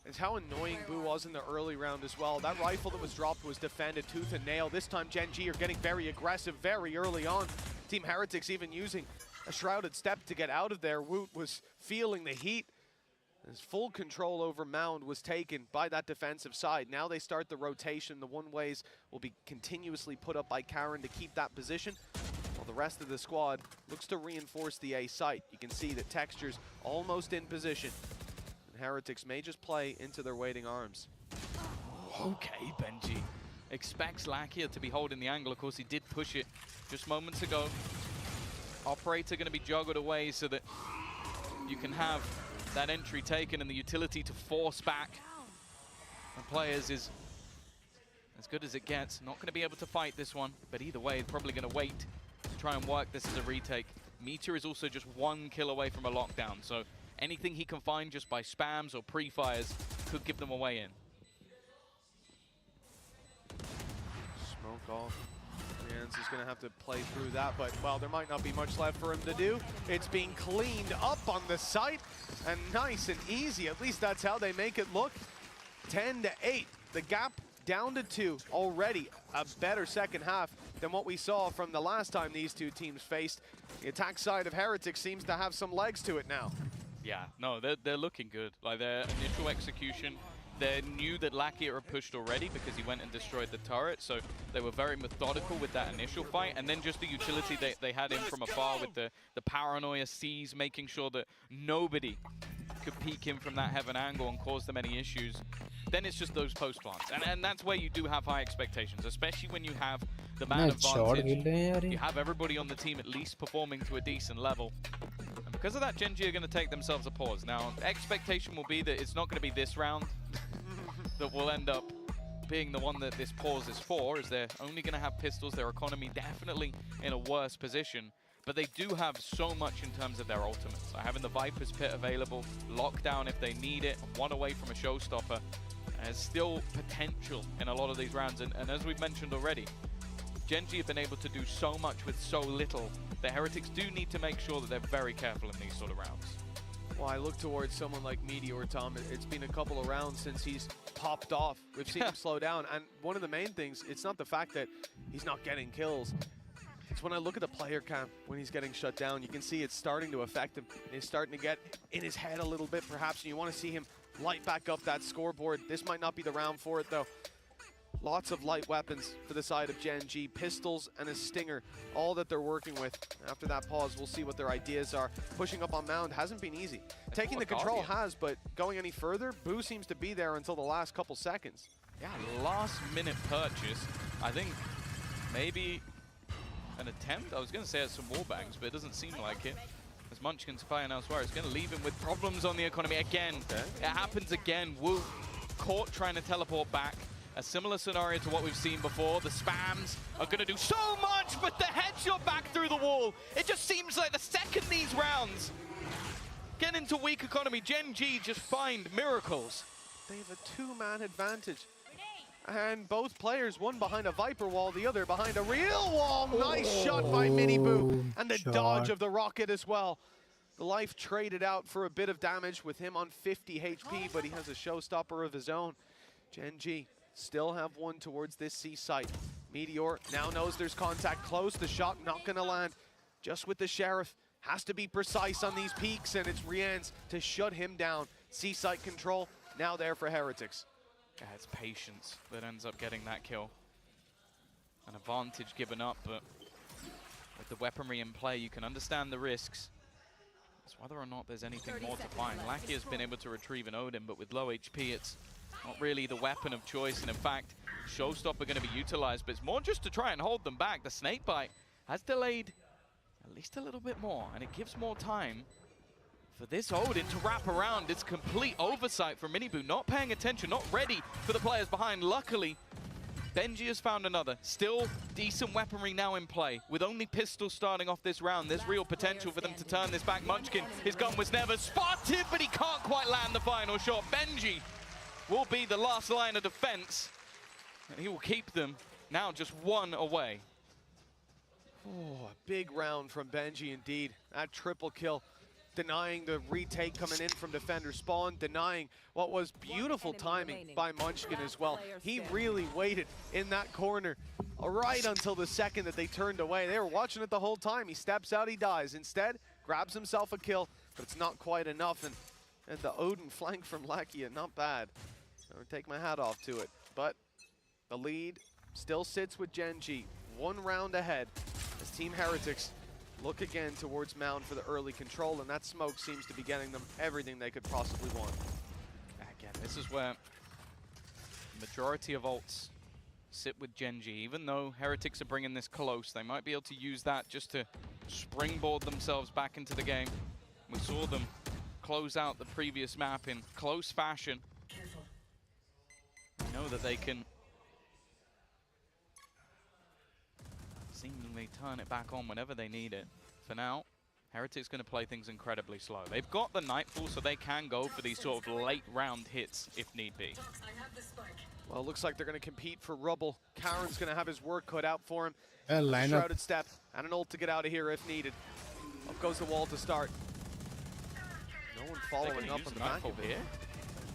It's how annoying Boo was in the early round as well. That rifle that was dropped was defended tooth and nail. This time Gen G are getting very aggressive very early on. Team Heretics even using a shrouded step to get out of there. Woot was feeling the heat. His full control over Mound was taken by that defensive side. Now they start the rotation. The one-ways will be continuously put up by Karen to keep that position, while the rest of the squad looks to reinforce the A site. You can see that Texture's almost in position. Heretics may just play into their waiting arms. Okay, Benji expects Lakia to be holding the angle. Of course, he did push it just moments ago. Operator going to be juggled away so that you can have that entry taken, and the utility to force back the players is as good as it gets. Not going to be able to fight this one, but either way, probably going to wait to try and work this as a retake. Meteor is also just 1 kill away from a lockdown, so anything he can find just by spams or pre-fires could give them a way in. Smoke off. Rians is going to have to play through that, but, well, there might not be much left for him to do. It's being cleaned up on the site, and nice and easy. At least that's how they make it look. 10-8. The gap down to 2 already. A better second half than what we saw from the last time these two teams faced. The attack side of Heretics seems to have some legs to it now. Yeah, no, they're looking good. Like, their initial execution, they knew that Lakia had pushed already because he went and destroyed the turret, so they were very methodical with that initial fight, and then just the utility they had in from afar with the paranoia C's, making sure that nobody could peek in from that heaven angle and cause them any issues. Then it's just those post plants, and that's where you do have high expectations, especially when you have the man advantage. You have everybody on the team at least performing to a decent level. And because of that, Gen G are going to take themselves a pause. Now, expectation will be that it's not going to be this round that will end up being the one that this pause is for, as they're only going to have pistols, their economy definitely in a worse position. But they do have so much in terms of their ultimates. So having the Viper's Pit available, lockdown if they need it, and one away from a showstopper, there's still potential in a lot of these rounds. And as we've mentioned already, Gen G have been able to do so much with so little. The Heretics do need to make sure that they're very careful in these sort of rounds. Well, I look towards someone like Meteor, Tom. It's been a couple of rounds since he's popped off. We've seen him slow down. And one of the main things, it's not the fact that he's not getting kills. It's when I look at the player cam when he's getting shut down, you can see it's starting to affect him. He's starting to get in his head a little bit, perhaps, and you want to see him light back up that scoreboard. This might not be the round for it, though. Lots of light weapons for the side of Gen G. Pistols and a Stinger, all that they're working with. After that pause, we'll see what their ideas are. Pushing up on Mound hasn't been easy. Taking the control has, but going any further, Boo seems to be there until the last couple seconds. Yeah, last minute purchase. I think maybe an attempt? I was going to say at some wallbangs, but it doesn't seem like it. As Munchkin's firing elsewhere, it's going to leave him with problems on the economy again. Okay. It happens again. Wu caught trying to teleport back. A similar scenario to what we've seen before. The spams are going to do so much, but the headshot back through the wall. It just seems like the second these rounds get into weak economy, Gen G just find miracles. They have a two-man advantage. And both players, one behind a Viper wall, the other behind a real wall. Nice shot by Mini Boo. And the dodge of the rocket as well. The life traded out for a bit of damage with him on 50 HP, but he has a showstopper of his own. Gen G still have one towards this C site. Meteor now knows there's contact close. The shot not going to land. Just with the Sheriff. Has to be precise on these peaks, and it's Rians to shut him down. C site control now there for Heretics. Yeah, it's patience that ends up getting that kill. An advantage given up, but with the weaponry in play, you can understand the risks. It's whether or not there's anything more to find. Lakia's been able to retrieve an Odin, but with low HP, it's not really the weapon of choice. And in fact, Showstopper going to be utilized, but it's more just to try and hold them back. The snakebite has delayed at least a little bit more, and it gives more time for this Odin to wrap around. It's complete oversight from Minibu, not paying attention, not ready for the players behind. Luckily, Benji has found another. Still decent weaponry now in play. With only pistols starting off this round, there's real potential for them to turn this back. Munchkin, his gun was never spotted, but he can't quite land the final shot. Benji will be the last line of defense, and he will keep them now just one away. Oh, a big round from Benji indeed. That triple kill, denying the retake coming in from defender spawn, denying what was beautiful timing by Munchkin as well. He really waited in that corner right until the second that they turned away. They were watching it the whole time. He steps out, he dies. Instead, grabs himself a kill, but it's not quite enough. And the Odin flank from Lakia, not bad. I would take my hat off to it. But the lead still sits with Genji, one round ahead as Team Heretics look again towards Mound for the early control, and that smoke seems to be getting them everything they could possibly want. Again, this is where the majority of ults sit with Genji. Even though Heretics are bringing this close, they might be able to use that just to springboard themselves back into the game. We saw them close out the previous map in close fashion. We know that they can seemingly turn it back on whenever they need it. For now, Heretics going to play things incredibly slow. They've got the Nightfall, so they can go for these sort of late round hits if need be. Well, it looks like they're going to compete for Rubble. Karen's going to have his work cut out for him. Line up. Shrouded step and an ult to get out of here if needed. Up goes the wall to start. No one following up on the back of it. Here.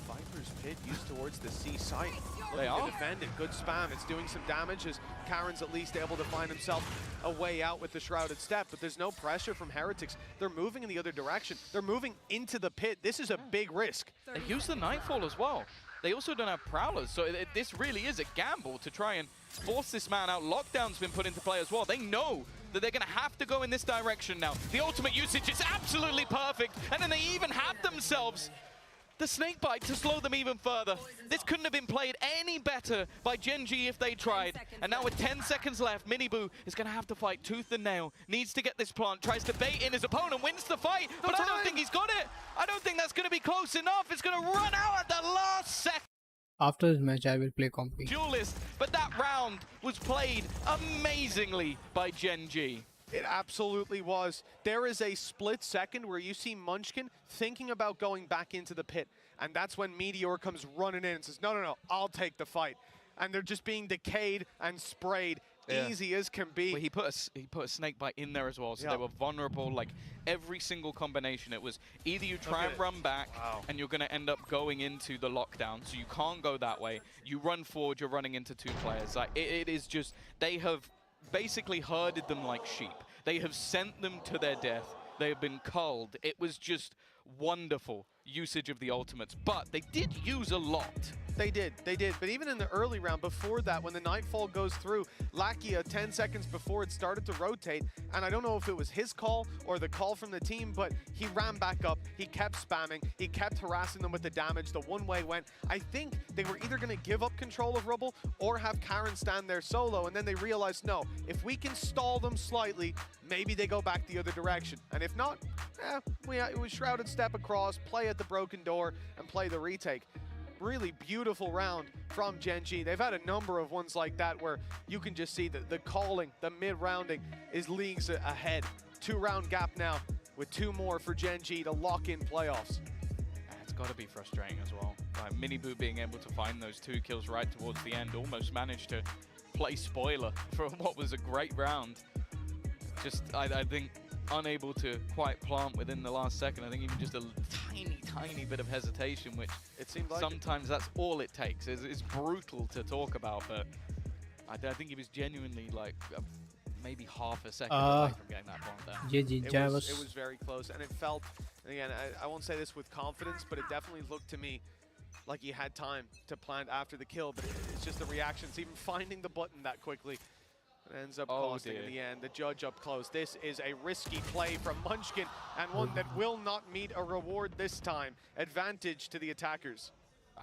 Viper's Pit used towards the C site. They are. To defend it. Good spam. It's doing some damage as Karen's at least able to find himself a way out with the Shrouded Step, but there's no pressure from Heretics. They're moving in the other direction. They're moving into the pit. This is a big risk. They use the Nightfall as well. They also don't have Prowlers, so this really is a gamble to try and force this man out. Lockdown's been put into play as well. They know that they're going to have to go in this direction now. The ultimate usage is absolutely perfect, and then they even have themselves the snakebite to slow them even further. This couldn't have been played any better by Genji if they tried. And now with 10 seconds left, Minibu is going to have to fight tooth and nail. Needs to get this plant, tries to bait in his opponent, wins the fight, but I don't think he's got it. I don't think that's going to be close enough. It's going to run out at the last second. After this match, I will play Compy. Duelist, but that round was played amazingly by Genji. It absolutely was. There is a split second where you see Munchkin thinking about going back into the pit. And that's when Meteor comes running in and says, no, no, no, I'll take the fight. And they're just being decayed and sprayed, easy as can be. Well, he put a snakebite in there as well, so they were vulnerable. Like every single combination, it was either you try and run back and you're going to end up going into the lockdown, so you can't go that way. You run forward, you're running into two players. Like it is just, they have basically herded them like sheep. They have sent them to their death. They have been culled. It was just wonderful usage of the ultimates, but they did use a lot. They did. But even in the early round, before that, when the Nightfall goes through, Lakia, 10 seconds before it started to rotate, and I don't know if it was his call or the call from the team, but he ran back up, he kept spamming, he kept harassing them with the damage, the one-way went. I think they were either going to give up control of Rubble or have Karen stand there solo, and then they realized, no, if we can stall them slightly, maybe they go back the other direction. And if not, it was Shrouded Step across, play at the broken door, and play the retake. Really beautiful round from Genji. They've had a number of ones like that where you can just see the calling, the mid-rounding is leagues ahead. 2-round gap now with 2 more for Genji to lock in playoffs. It's got to be frustrating as well. Like Minibu being able to find those 2 kills right towards the end, almost managed to play spoiler for what was a great round. Just, I think, unable to quite plant within the last second. I think even just a tiny bit of hesitation, which it seemed like sometimes that's all it takes. It's brutal to talk about, but I think he was genuinely like maybe half a second away from getting that plant there. It was very close, and it felt, and again, I won't say this with confidence, but it definitely looked to me like he had time to plant after the kill, but it's just the reactions, even finding the button that quickly. It ends up costing in the end. The judge up close. This is a risky play from Munchkin, and one that will not meet a reward this time. Advantage to the attackers.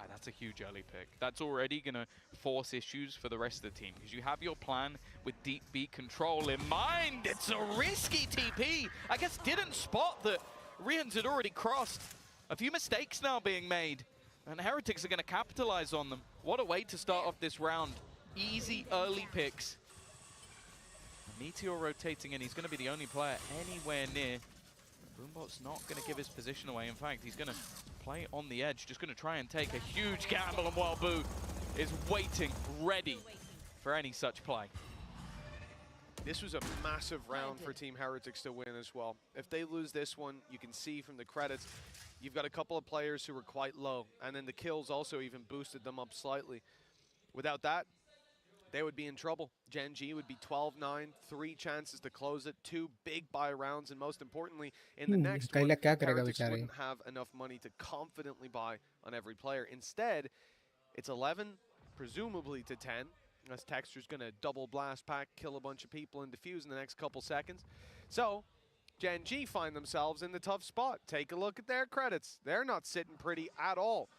That's a huge early pick. That's already going to force issues for the rest of the team, because you have your plan with deep beat control in mind. It's a risky TP. I guess didn't spot that Rians had already crossed. A few mistakes now being made, and Heretics are going to capitalize on them. What a way to start off this round. Easy early picks. Meteor rotating in. He's going to be the only player anywhere near. Boombot's not going to give his position away. In fact, he's going to play on the edge, just going to try and take a huge gamble, and while Boot is waiting, ready for any such play. This was a massive round for Team Heretics to win as well. If they lose this one, you can see from the credits, you've got a couple of players who were quite low, and then the kills also even boosted them up slightly. Without that, they would be in trouble. Gen G would be 12-9, 3 chances to close it, 2 big buy rounds, and most importantly, in the next one, Heretics wouldn't have enough money to confidently buy on every player. Instead, it's 11, presumably to 10, as Texture's going to double blast pack, kill a bunch of people, and defuse in the next couple seconds. So, Gen G find themselves in the tough spot. Take a look at their credits. They're not sitting pretty at all.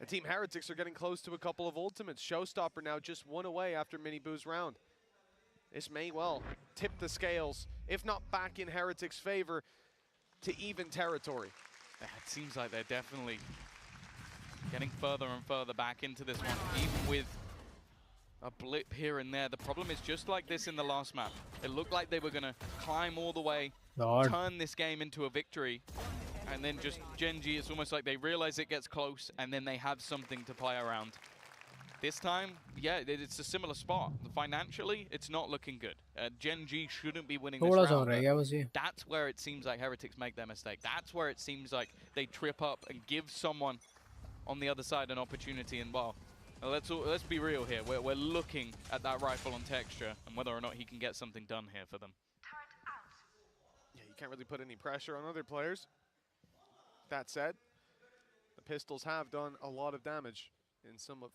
And Team Heretics are getting close to a couple of ultimates. Showstopper now just 1 away after Miniboo's round. This may well tip the scales, if not back in Heretics' favor, to even territory. It seems like they're definitely getting further and further back into this one, even with a blip here and there. The problem is, just like this in the last map, it looked like they were going to climb all the way, turn this game into a victory, and then just Gen G, it's almost like they realize it gets close, and then they have something to play around. This time, yeah, it's a similar spot. Financially, it's not looking good. Gen G shouldn't be winning this round. That's where it seems like Heretics make their mistake. That's where it seems like they trip up and give someone on the other side an opportunity. And well, let's be real here. We're looking at that rifle on Texture and whether or not he can get something done here for them. Yeah, you can't really put any pressure on other players. That said, the pistols have done a lot of damage in some of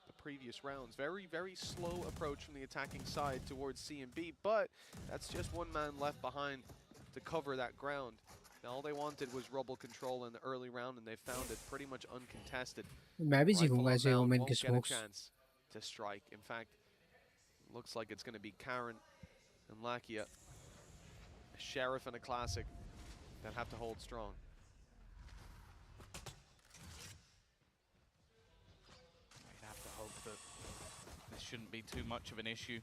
the previous rounds. Very, very slow approach from the attacking side towards C and B, but that's just one man left behind to cover that ground. Now, all they wanted was rubble control in the early round, and they found it pretty much uncontested. Rifle on Mount won't get a chance to strike. In fact, looks like it's going to be Karen and Lakia, a Sheriff and a Classic, that have to hold strong. This shouldn't be too much of an issue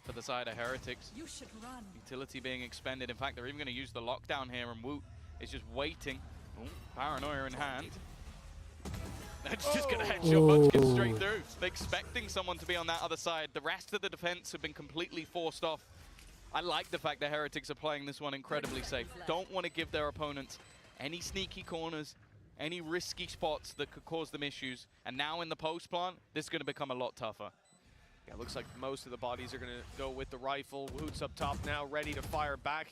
for the side of Heretics. You should run. Utility being expended. In fact, they're even going to use the lockdown here, and Woot is just waiting. Ooh, paranoia in hand. That's just going to headshot Munchkin straight through. They're expecting someone to be on that other side. The rest of the defense have been completely forced off. I like the fact that Heretics are playing this one incredibly safe. Don't want to give their opponents any sneaky corners, any risky spots that could cause them issues. And now in the post plant, this is going to become a lot tougher. Yeah, looks like most of the bodies are going to go with the rifle. Woot's up top now, ready to fire back.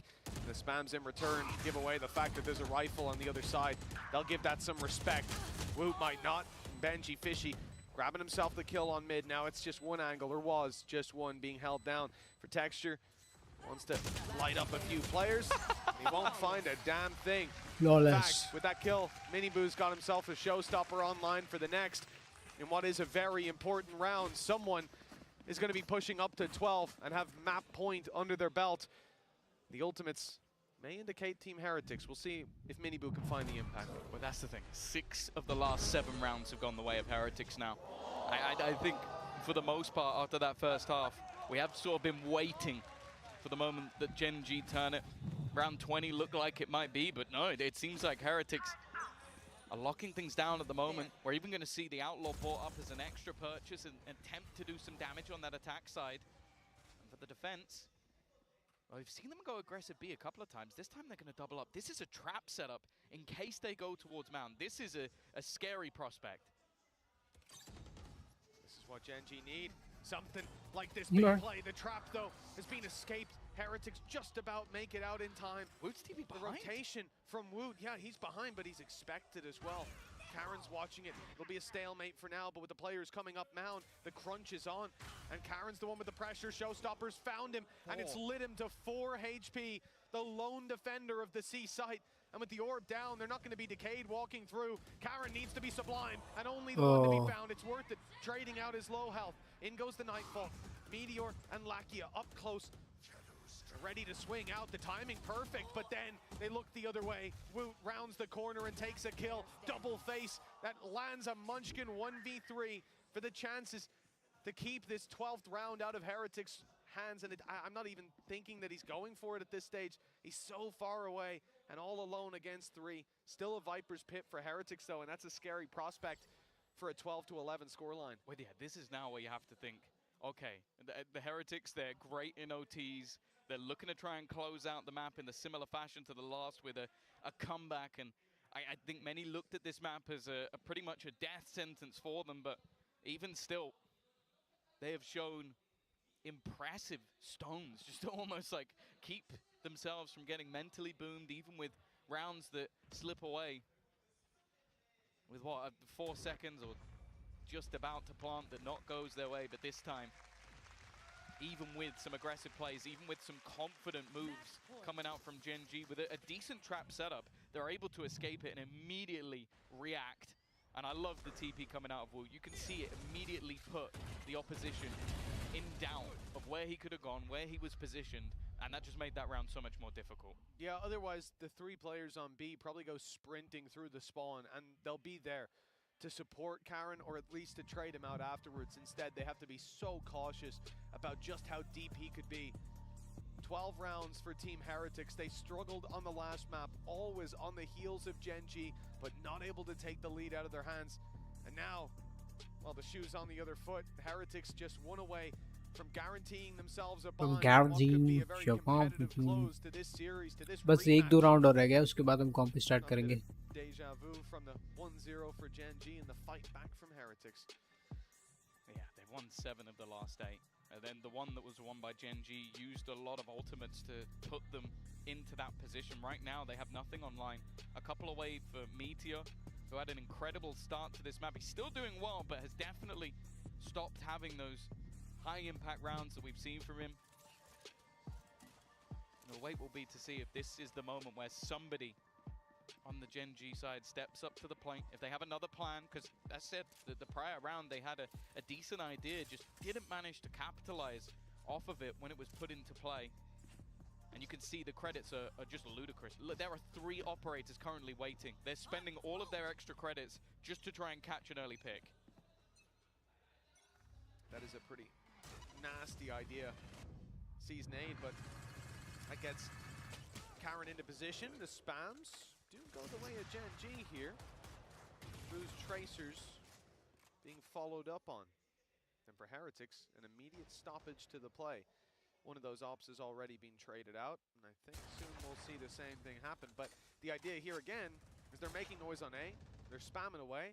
The spams in return give away the fact that there's a rifle on the other side. They'll give that some respect. Woot might not. Benji Fishy grabbing himself the kill on mid. Now it's just one angle, or was just one, being held down for Texture. Wants to light up a few players. He won't find a damn thing. In fact, with that kill, Miniboo's got himself a showstopper online for the next. In what is a very important round, someone is going to be pushing up to 12 and have map point under their belt. The ultimates may indicate Team Heretics. We'll see if Miniboo can find the impact. But that's the thing. 6 of the last 7 rounds have gone the way of Heretics now. I think for the most part, after that first half, we have sort of been waiting for the moment that Gen G turn it. Round 20 looked like it might be, but no, it seems like Heretics are locking things down at the moment. We're even going to see the Outlaw bought up as an extra purchase and attempt to do some damage on that attack side. And for the defense, well, we've seen them go aggressive B a couple of times. This time they're going to double up. This is a trap setup in case they go towards Mound. This is a scary prospect. This is what Gen G need. Something like this being played. The trap, though, has been escaped. Heretics just about make it out in time. Woot's TV behind. The rotation from Woot, yeah, he's behind, but he's expected as well. Karen's watching it. It'll be a stalemate for now, but with the players coming up Mound, the crunch is on. And Karen's the one with the pressure. Showstoppers found him, and it's lit him to 4 HP. the lone defender of the C site. And with the orb down, they're not going to be decayed walking through. Karen needs to be sublime, and only the one to be found. It's worth it, trading out his low health. In goes the Nightfall. Meteor and Lakia up close, ready to swing out. The timing perfect, but then they look the other way. Woot rounds the corner and takes a kill. Double face that lands a Munchkin 1v3 for the chances to keep this 12th round out of Heretic's hands. And I'm not even thinking that he's going for it at this stage. He's so far away and all alone against 3. Still a Viper's Pit for Heretics though, and that's a scary prospect for a 12-11 scoreline. Well, yeah, this is now where you have to think, okay, the Heretics, they're great in OTs. They're looking to try and close out the map in a similar fashion to the last with a comeback. And I think many looked at this map as a pretty much a death sentence for them. But even still, they have shown impressive stones, just to almost like keep themselves from getting mentally boomed, even with rounds that slip away. With what, 4 seconds or just about to plant that not goes their way, but this time, even with some aggressive plays, even with some confident moves coming out from Gen G, with a decent trap setup, they're able to escape it and immediately react. And I love the TP coming out of Wu. You can see it immediately put the opposition in doubt of where he could have gone, where he was positioned, and that just made that round so much more difficult. Yeah, otherwise the 3 players on B probably go sprinting through the spawn, and they'll be there to support Karen, or at least to trade him out afterwards. Instead, they have to be so cautious about just how deep he could be. 12 rounds for Team Heretics. They struggled on the last map, always on the heels of Gen G, but not able to take the lead out of their hands. And now, well, the shoe's on the other foot. Heretics just one away from guaranteeing themselves a bond. बस 1-2 round और रह गया, उसके बाद हम कॉम्प start करेंगे. Deja vu from the 1-0 for Gen G and the fight back from Heretics. Yeah, they won 7 of the last 8. And then the one that was won by Gen G used a lot of ultimates to put them into that position. Right now, they have nothing online. A couple away for Meteor, who had an incredible start to this map. He's still doing well, but has definitely stopped having those high-impact rounds that we've seen from him. The wait will be to see if this is the moment where somebody on the Gen G side steps up to the plate. If they have another plan, because as I said, the prior round they had a decent idea, just didn't manage to capitalize off of it when it was put into play. And you can see the credits are just ludicrous. Look, there are 3 operators currently waiting. They're spending all of their extra credits just to try and catch an early pick. That is a pretty nasty idea. Sees nade, but that gets Karen into position. The spams do go the way of Gen G here. Those tracers being followed up on. And for Heretics, an immediate stoppage to the play. One of those ops has already been traded out, and I think soon we'll see the same thing happen. But the idea here again is they're making noise on A, they're spamming away,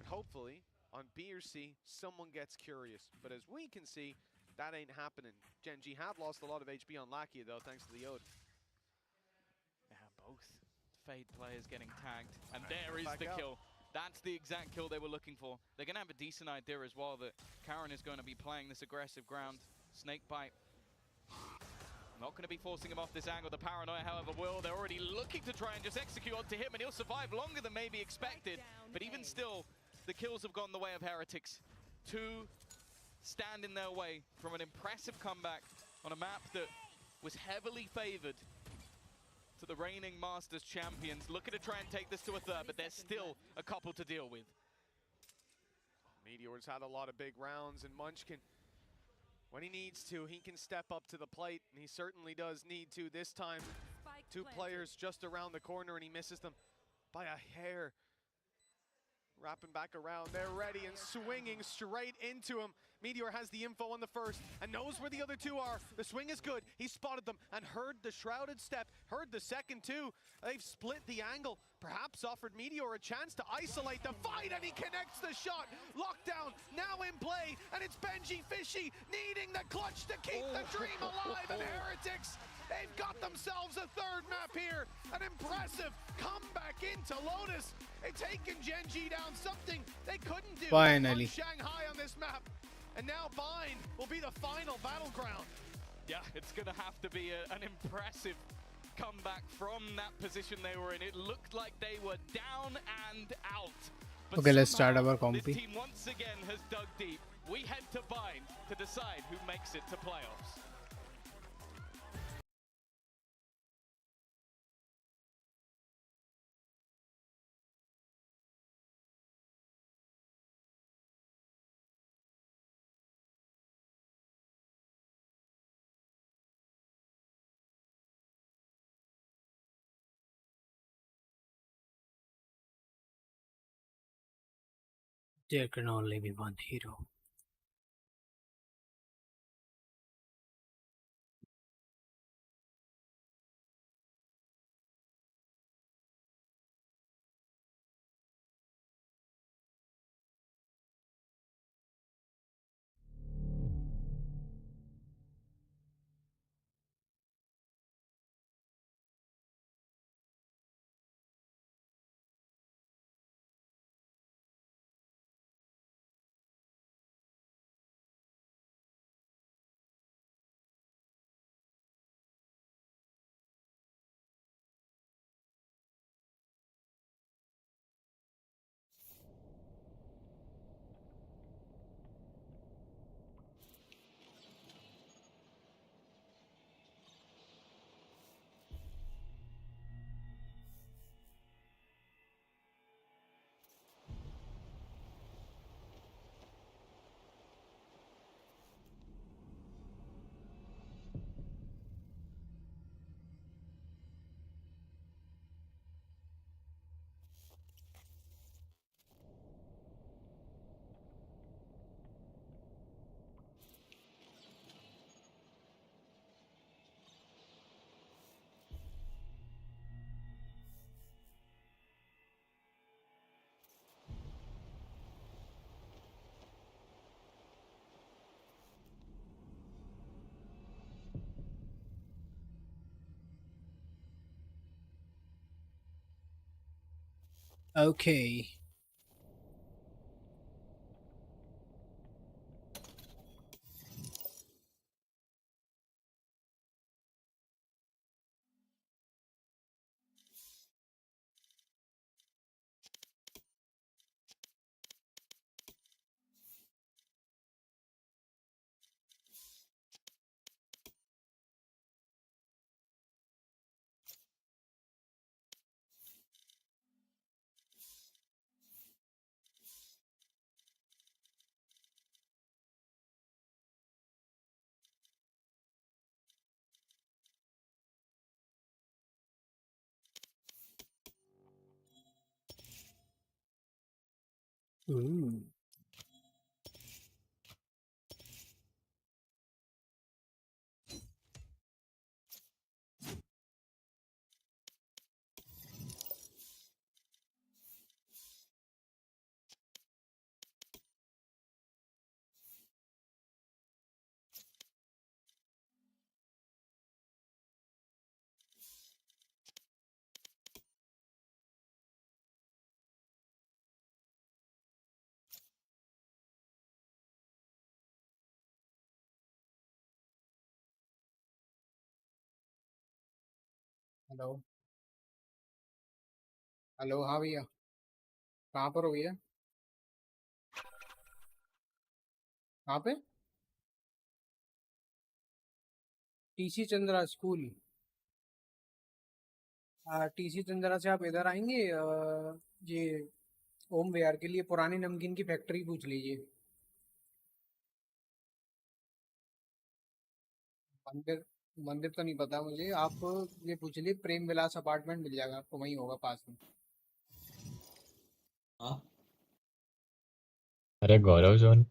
and hopefully on B or C, someone gets curious. But as we can see, that ain't happening. Gen G have lost a lot of HP on Lakia though, thanks to the Ode. Yeah, both Fade players getting tagged, and there is the kill. That's the exact kill they were looking for. They're going to have a decent idea as well that Karen is going to be playing this aggressive ground. Snake bite. Not going to be forcing him off this angle. The paranoia, however, will. They're already looking to try and just execute onto him, and he'll survive longer than maybe expected. But even still, the kills have gone the way of Heretics. 2 stand in their way from an impressive comeback on a map that was heavily favored to the reigning Masters champions. Looking to try and take this to a 3rd, but there's still a couple to deal with. Meteor's had a lot of big rounds, and Munchkin, when he needs to, he can step up to the plate, and he certainly does need to this time. 2 players just around the corner, and he misses them by a hair. Wrapping back around, they're ready and swinging straight into him. Meteor has the info on the first and knows where the other 2 are. The swing is good. He spotted them and heard the shrouded step, heard the second 2. They've split the angle, perhaps offered Meteor a chance to isolate the fight, and he connects the shot. Lockdown now in play, and it's Benji Fishy needing the clutch to keep the dream alive. And Heretics, they've got themselves a 3rd map here. An impressive comeback into Lotus. They've taken Gen G down, something they couldn't do Finally on Shanghai on this map. And now Bind will be the final battleground. Yeah, it's going to have to be an impressive comeback from that position they were in. It looked like they were down and out. But Okay, let's start somehow our compy. this team once again has dug deep. We head to Bind to decide who makes it to playoffs. There can only be one hero. Okay. Ooh. Hello hello हाँ भैया कहाँ पर हो भैया कहाँ पे TC Chandra school TC Chandra से आप इधर आएंगे ये ओम विहार के लिए पुरानी नमकीन की फैक्ट्री पूछ लीजिए मंदिर मंदिर तो नहीं पता मुझे आप ये पूछ लीजिए प्रेम विलास अपार्टमेंट मिल जाएगा आपको वहीं होगा पास में हाँ अरे गौरव जोन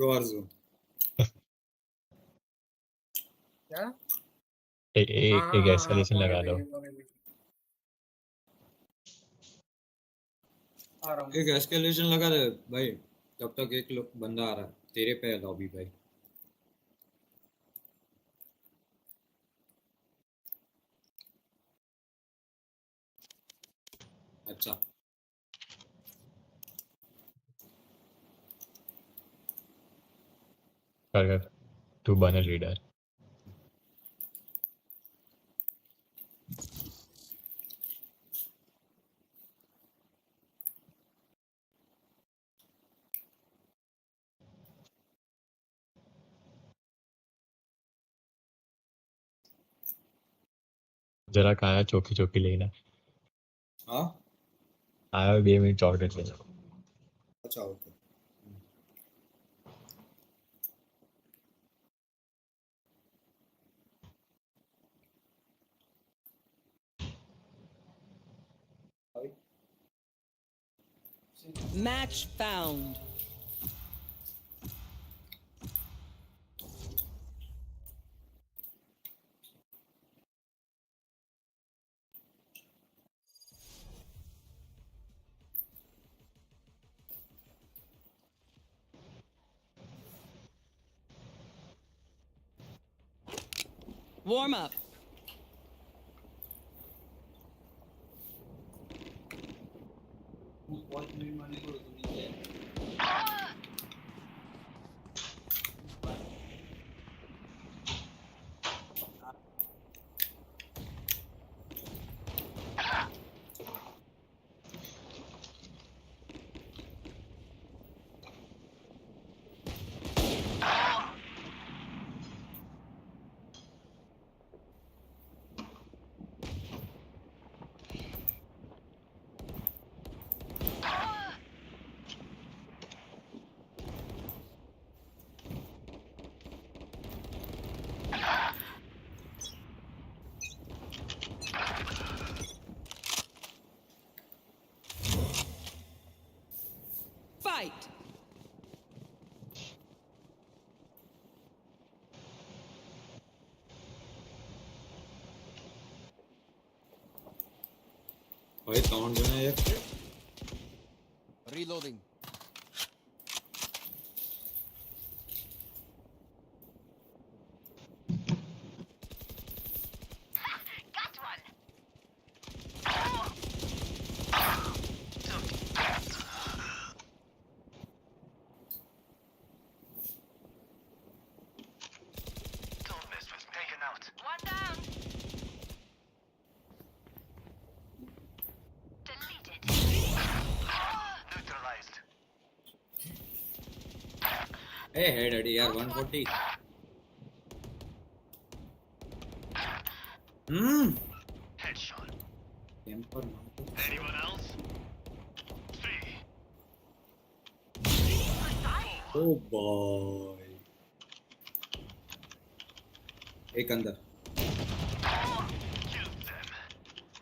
GaurZone क्या हाँ एक हाँ हाँ हाँ एस्केलेशन कौन है लगा लो भैया कौन है भैया आ रहा हूँ एक एस्केलेशन लगा दे भाई तब तक एक लोग बंदा आ रहा है तेरे पे है लॉबी भाई अच्छा कर तू बन लीडर जरा खाया चौकी चौकी लेना हाँ आया 2 मिनट चॉकलेट लेना अच्छा okay Match found. Warm up. Fight. भाई कौन जो है ये Reloading. ए हेड अड़ी यार 140 Headshot. टेम्पर Anyone else? ओ बॉय एक अंदर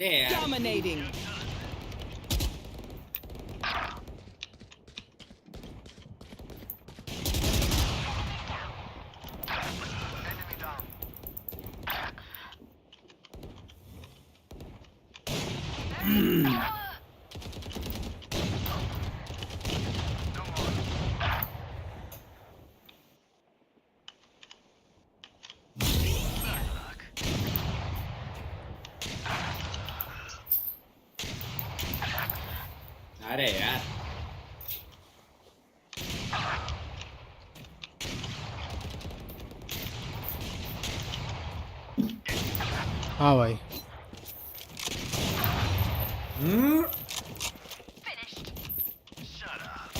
ए यार Dominating. Enemy down. अरे यार हाँ भाई Shut up.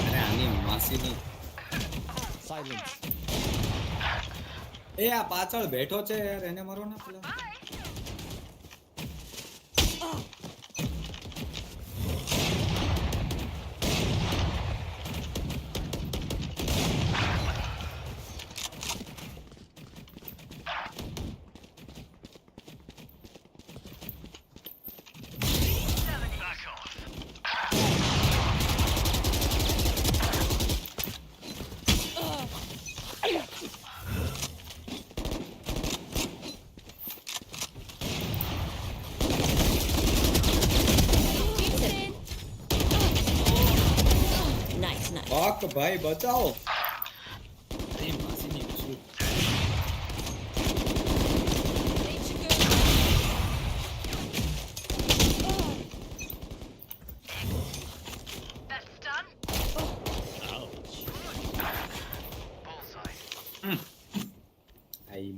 अरे आनी मासी नहीं Silence. એ આ પાછળ બેઠો છે યાર એને મારો ના પેલા Back off. Nice, nice. પાક ભાઈ બચાવો અરે માસી ની શું That's done. Bullseye. I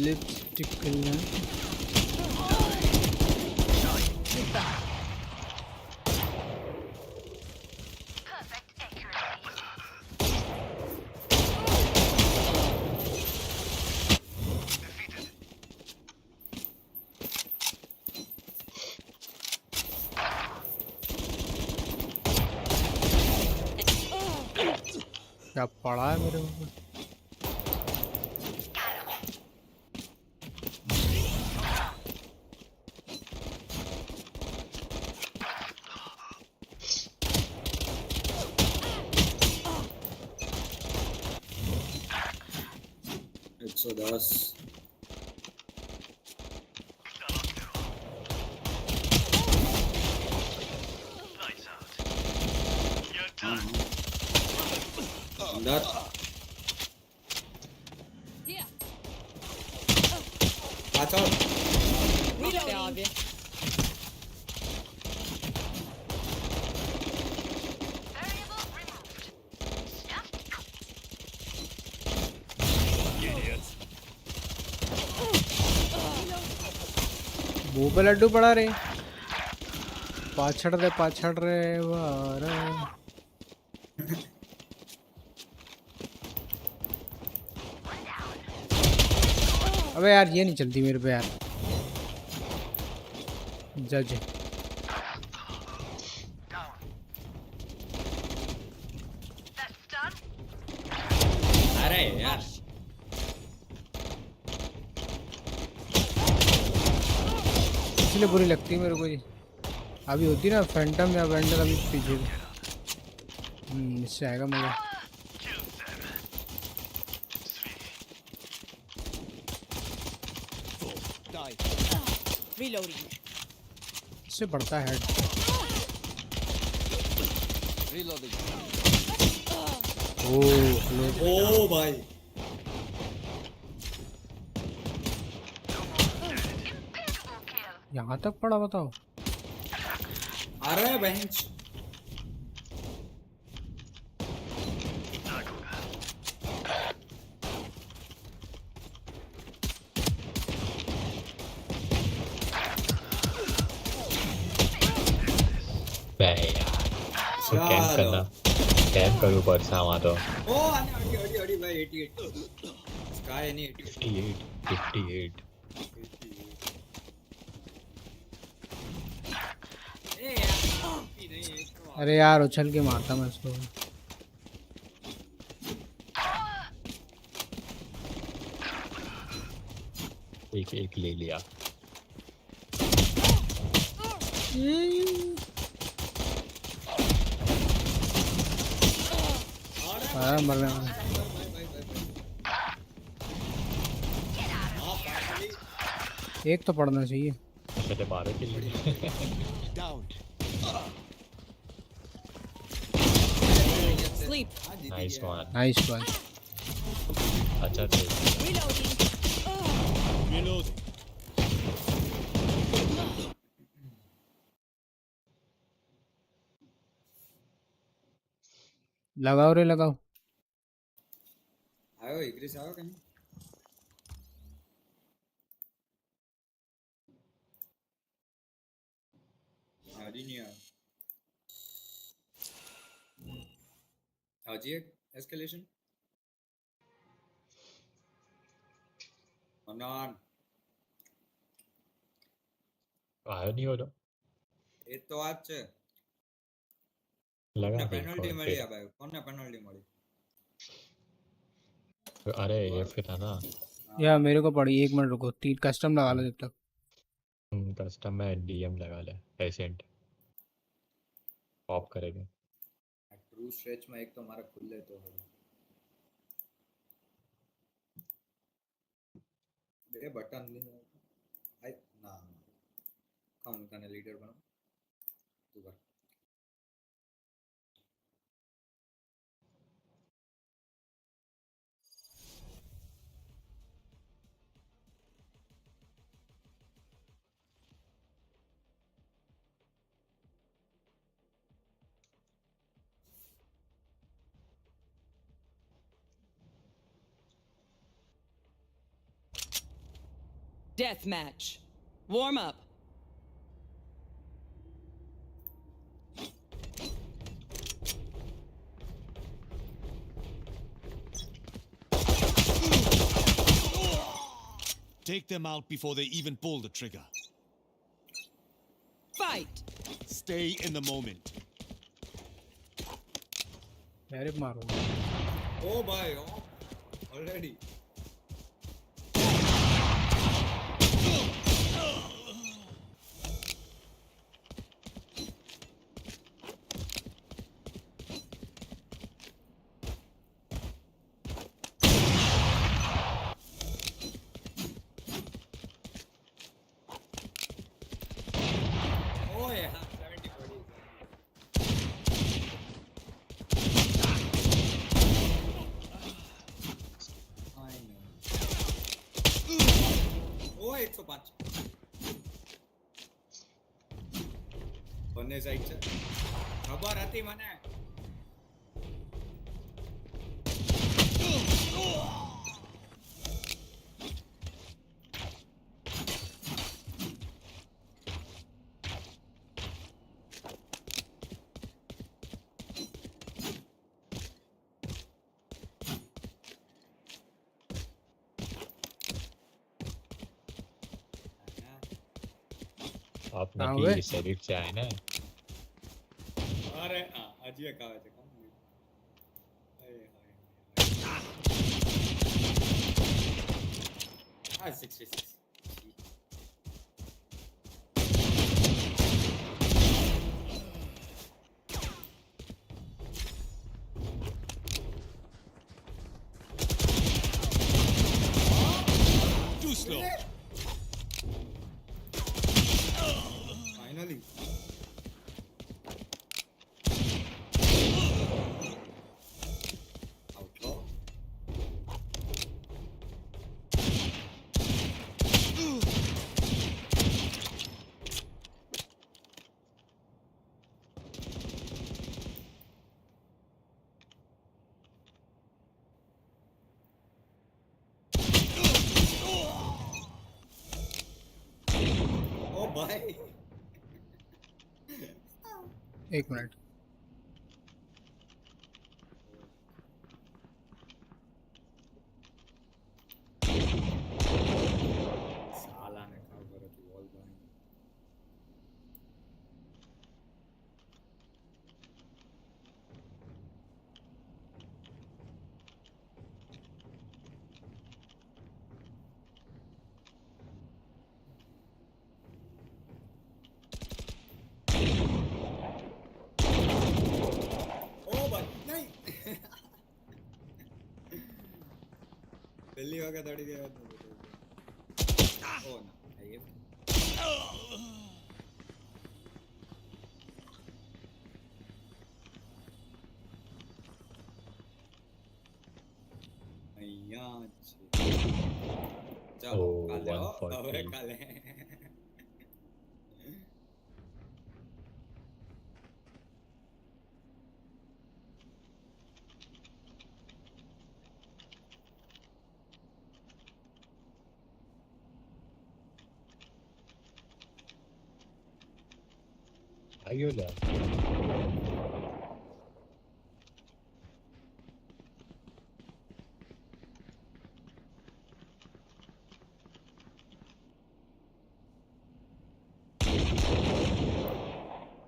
lipstick Goodbye. क्या पड़ा है मेरे ऊपर? So that's that Here. watch out. Reloading. Variable removed. Stuff. मुंह पे लड्डू पड़ा रे, पाछड़ रे वाह रे। अबे यार ये नहीं चलती मेरे पे यार। जज That's done. अरे यार इसलिए बुरी लगती है मेरे को ये। अभी होती ना फैंटम या वेंडल, अभी पीछे इससे आएगा मजा। Reloading. इससे बढ़ता है हेड। Reloading. ओ भाई Impeccable kill. यहाँ तक पड़ा बताओ। अरे बेंच बे यार तो कैंप करूँ पर सामा तो ओ अड़ी भाई 88 स्काई नहीं 58 अरे यार उछल के मारता मैं इसको। एक ले लिया। हाँ मर रहा हूँ। एक तो पड़ना चाहिए। चले मारो के लिए। Down. Sleep. Nice one. Nice one. अच्छा थे। Reloading. Reloading. लगाओ रे लगाओ। आयो इग्रिस आओ कहीं आज ही नहीं आया आज ये एस्केलेशन अनान आयो नहीं हो रहा। એ તો વાત છે लगा કોને देखो પેનલ્ટી મળી फिर। આ ભાઈ કોને પેનલ્ટી મળી अरे ये फिर था ना यार मेरे को पड़ी, 1 मिनट रुको, 3 कस्टम लगा लो जब तक। कस्टम में डीएम लगा ले एसेंट पॉप करेगा। ट्रू स्ट्रेच में एक तो मारा खुले तो दे बटन नहीं आई ना कम तने लीडर बनो तू कर Death match. Warm up. Take them out before they even pull the trigger. Fight. Stay in the moment. Direct मारो। Oh boy, oh, already. Oh yeah, 70 40. I know. Oh, 105. બંને સાઈડ છે ખબર હતી મને आपने हाँ की वे। शरीफ से आए ना અરે હા હજી એક આવે છે કોણ હાય હાય 66 Too slow. ફાઇનલી આઉટલો ઓ ભાઈ एक मिनट સાલાને ખબર હતી વોલ ભાઈ ઓ ભાઈ નહીં પહેલી વખત અડી ગયા હતો ઓ ના એ અહીંયા છે ચાલો Oh, કાલે હો 140. હવે કાલે आइयो ला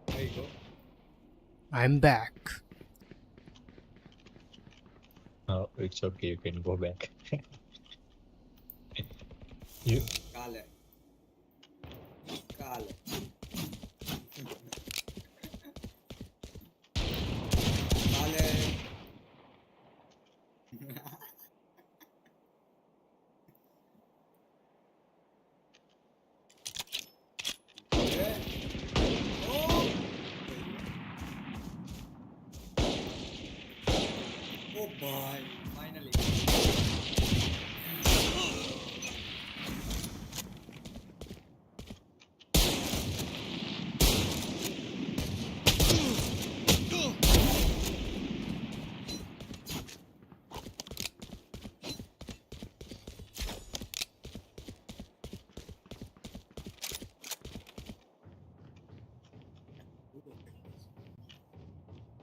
there you go I'm back. oh it's okay you can go back you કાલે કાલે કાલે ઓ ભાઈ ફાઇનલી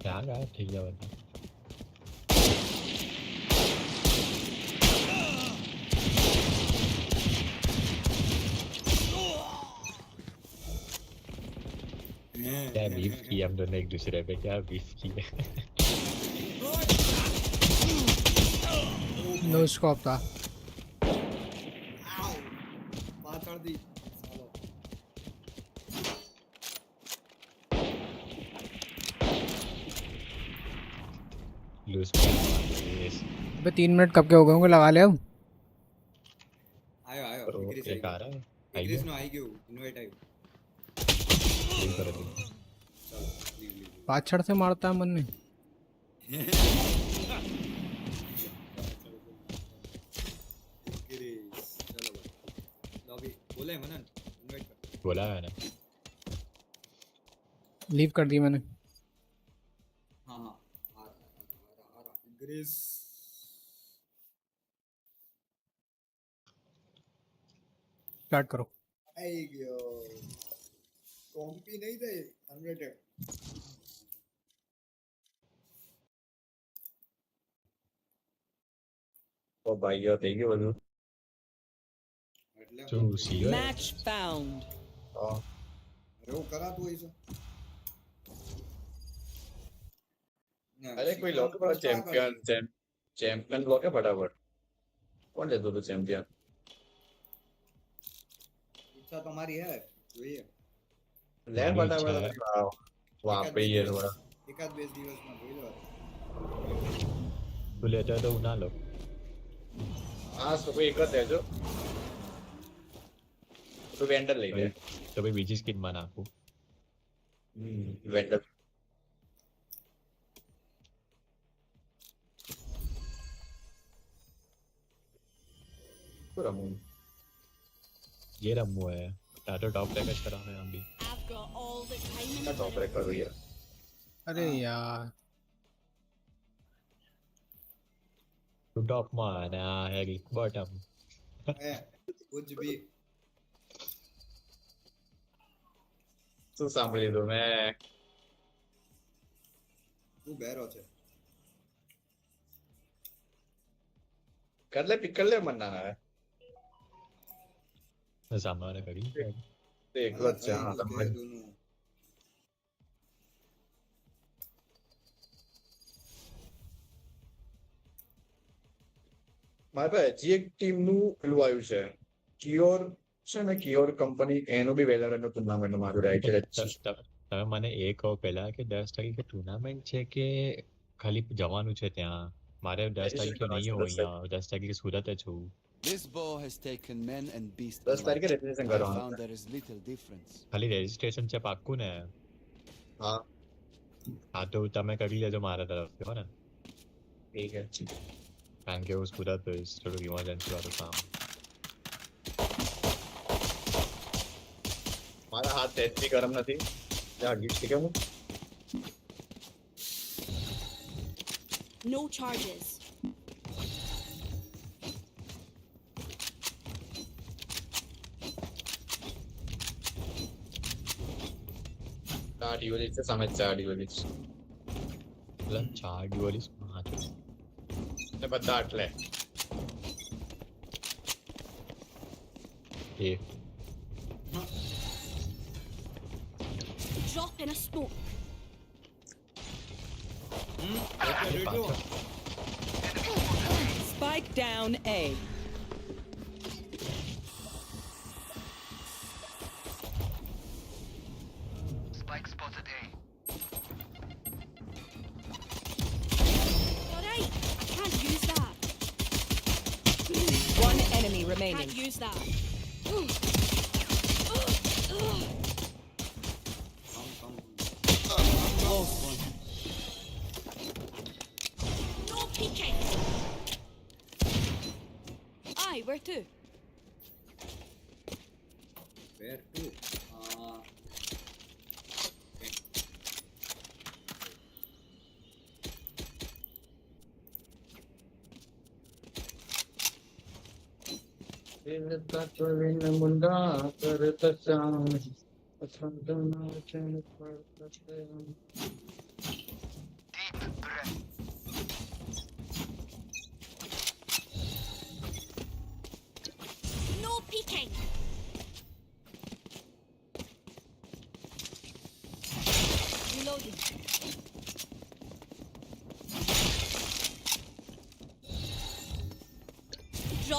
क्या रहा ठीक है बता क्या बीफ की हम दोनों एक दूसरे पे क्या बीफ की नो स्कोप था. આવ પાછળથી ચાલો Lose. Yes. अबे 3 मिनट कब के हो गए होंगे, लगा ले अब. આયો આયો Pro ઇગ્રીસ एक आ रहा है. आई ઇગ્રીસ गया. નો આવી ગયું ઇન્વાઇટ આવ્યું Leave कर दे. ચાલો લીવ લીવ पाछड़ से मारता है मन में. ઇગ્રીસ ચાલો ભાઈ લોબી બોલે મનન ઇન્વાઇટ કર बोला है ना. लीव कर दी मैंने. हाँ हाँ आ रहा इग्रीस स्टार्ट करो. आई गयो कॉम्पी नहीं थे अनरेटेड ओ भाई यार देखिए बोलो. એટલે जो सीओ है. Match found. हाँ. એવું કરાતું હોય છે ના, अरे कोई लो के बड़ा चैंपियन चैंपियन लो के फटाफट. कौन ले दो चैंपियन. ઈચ્છા તો મારી હે જોઈએ ले फटाफट. वाह. वहाँ पे ही है थोड़ा. એકાદ બે દિવસમાં જોઈ લો तू लेता है तो उठा लो. हाँ तो कोई एक है जो तो वेंडर ले ले. तो भाई बीजी स्किन बना आपको. वेंडर. तो रमू. ये रमू है. टाटो टॉप पैकेज करा है हम भी. I've got all the time in क्या the टॉप world. रैक करो यार. अरे यार तो टॉप माना है बॉटम. હે कुछ भी तो सांभળી લીધું મેં. તું બેરો છે कर ले पिक कर ले मन्ना है. सामने करी. देख लो अच्छा. हाँ કે દોનું મારે પાસે હજી એક ટીમનું પેલું આવ્યું છે. કિયોર છે ને કિયોર કંપની એનું બી વેલરનો ટુર્નામેન્ટ મારું રાઈટ છે. તમે મને એ કહો પહેલા કે 10 તારીખે ટુર્નામેન્ટ છે કે ખાલી જવાનું છે ત્યાં. મારે 10 તારીખે નહીં હોય અહીંયા. 10 તારીખે સુરત જ છું. This bow has taken men and beasts 10 તારીખે alike. રજીસ્ટ્રેશન I કરવાનું found છે. there is little difference. ખાલી રજીસ્ટ્રેશન છે પાક્કું ને. હા હા તો તમે કરી લેજો મારા તરફથી હો ને. ઠીક છે. કારણ કે હું સુરત હોઈશ. થોડું ઇમરજન્સી વાળું કામ. મારા હાથ તેજથી ગરમ નથી. ત્યાં ગીત છે કે હું No charges. ચાર ડ્યુઅલિસ્ટ સામે 4 ડ્યુઅલિસ્ટ. એટલે 4 ડ્યુઅલિસ્ટ. હા તો ને બધા એટલે એ Drop in a smoke. Spike down A. Spike spotted A. Alright, can't use that. One enemy remaining. Can't use that. Close one. No peeking. Aye, where to? where to मुंडा करता Deep breath. No peeking. Reloading.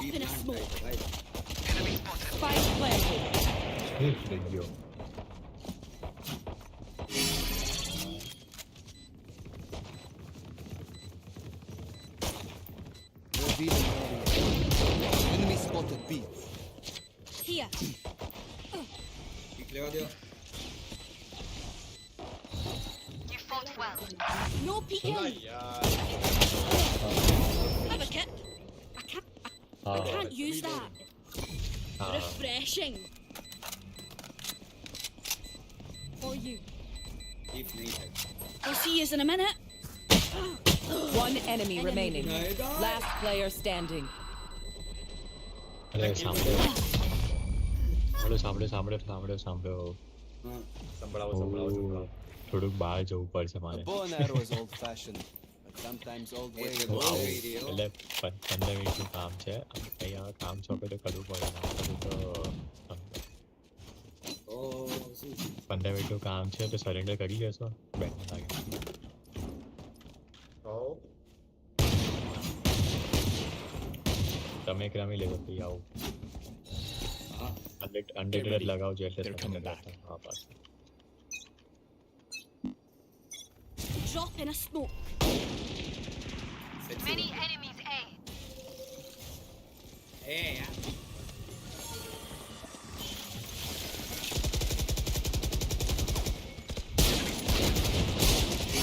Drop in a smoke. भाई Spike planted. Video Revealing area. Enemy spotted B. Here. ठीक लेवा दियो You fought well. No peeking. Have a kit. I can't use that. Refreshing. For you. ठीक नहीं है I'll see you in a minute. One enemy remaining. नहीं Last player standing. અરે સાંભળો સાંભળો સાંભળો સાંભળો સાંભળો हाँ સંભળાવો થોડુંક બહાર જવું પડશે A મારે bow and arrow is old fashioned, but sometimes old ways એટલે હું બહુ આવું video એટલે 15 મિનિટનું કામ છે અહીંયા કામ ચોપે તો કરવું પડે ના કરું તો ओ શું 15 મિનિટનું કામ છે તો સરેન્ડર કરી દેશો બેન લાગે તમે એક રામી લેવો તો આવું हाँ અનડેટેડ લગાવજો એટલે તમને હા પાછું Drop in a smoke. Many enemies A. ए यार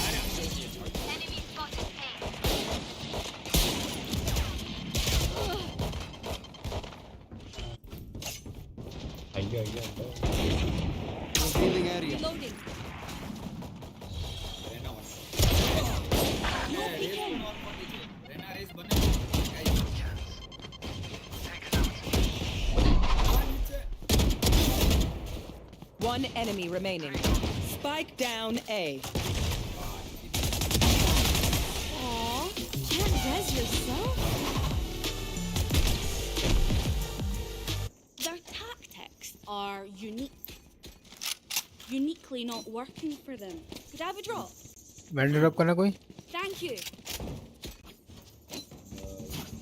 Enemy spotted A. આઈ Revealing area. Reloading. Reyna one No peeking. Reyna रेस बने guys One enemy remaining. Spike down A. Aw, can't res yourself. Their tactics are uniquely not working for them. Could I have a drop? Vendor drop करना कोई Thank you.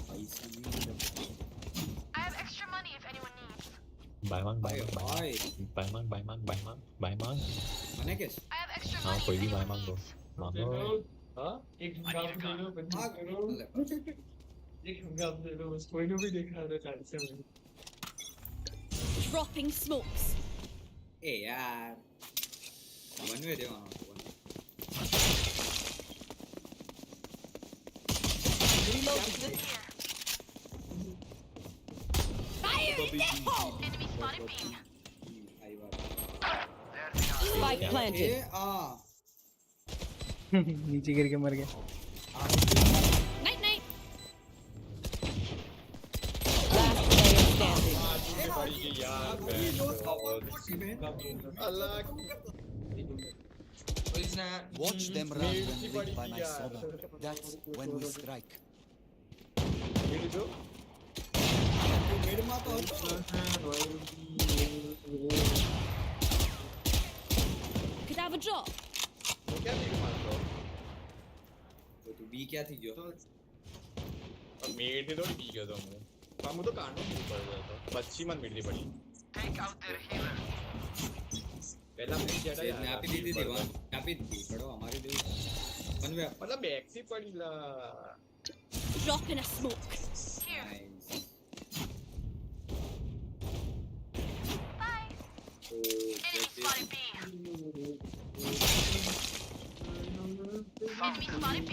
पैसा नहीं है I have extra money if anyone needs. Buy માંગ भाई भाई by માંગ मने कैसे I have extra हाँ money कोई if भी बाय anyone मांगो needs. मांगो Dropping smokes. ए यार बनवे दे वहां Fire in the hole. Enemy spotted B. आई बात Spike ए planted. आ नीचे गिर के मर गया Night night. Last player standing. Watch them run when lit by my soda. That's when we strike. મેડમાં તો હતો Could I have a drop? તો તું બી ક્યાંથી ગયો મેળથી થોડી પી ગયો તો હું તો કાંડો પડ્યો હતો પછી મને મેળથી પડી Take out their healer. પહેલા મેળ ને આપી દીધી હતી વાન આપી દીધી પડો અમારી દેવી બનવે મતલબ બેકથી પડી લા Drop in a smoke. Here. Nice Bye. તો Enemy spotted B. Enemy spotted B.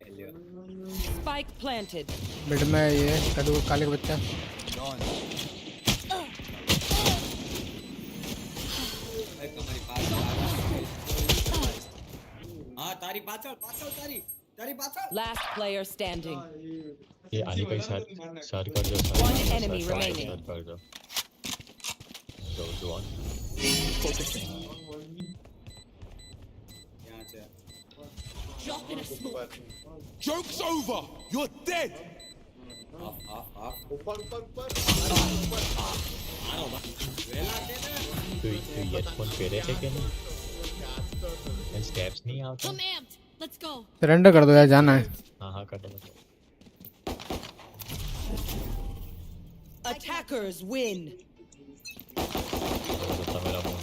હેલ્યો Spike planted. Bed में ये कदू काले का बच्चा Gone. ભાઈ તમારી પાછળ હા તારી પાછળ પાછળ તારી તારી પાછળ Last player standing. ये आनी कोई सर कर दो One enemy remaining. सर कर दो दो ऑन ત્યાં છે Drop in a smoke. Joke's over! You're dead! Half half half ऊपर ऊपर ऊपर વેલા છે ને तू ईयरफोन पहरे थे कि नहीं स्टेप्स नहीं आता I'm amped. Let's go. Surrender कर दो यार जाना है हाँ हाँ कर दो Attackers win. बता मेरा मुंड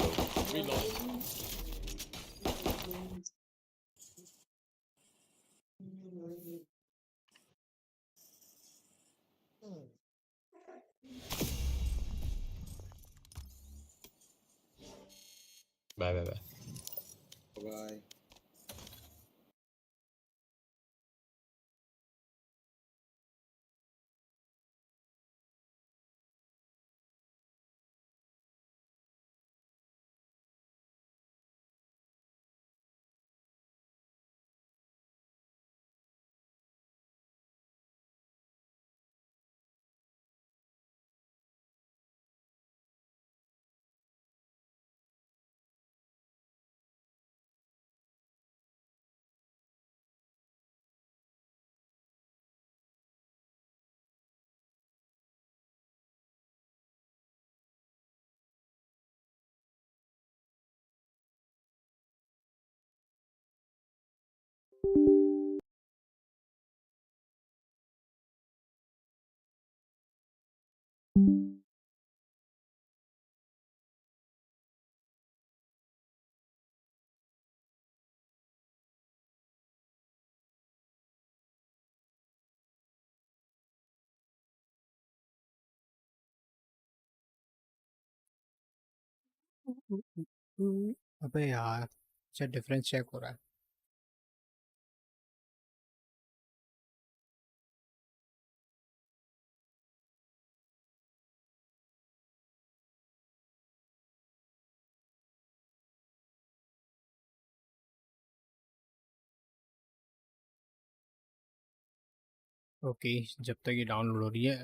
बाय बाय बाय Bye. अबे यार अच्छा डिफरेंस चेक हो रहा है ओके जब तक ये डाउनलोड हो रही है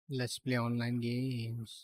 लेट्स प्ले ऑनलाइन गेम्स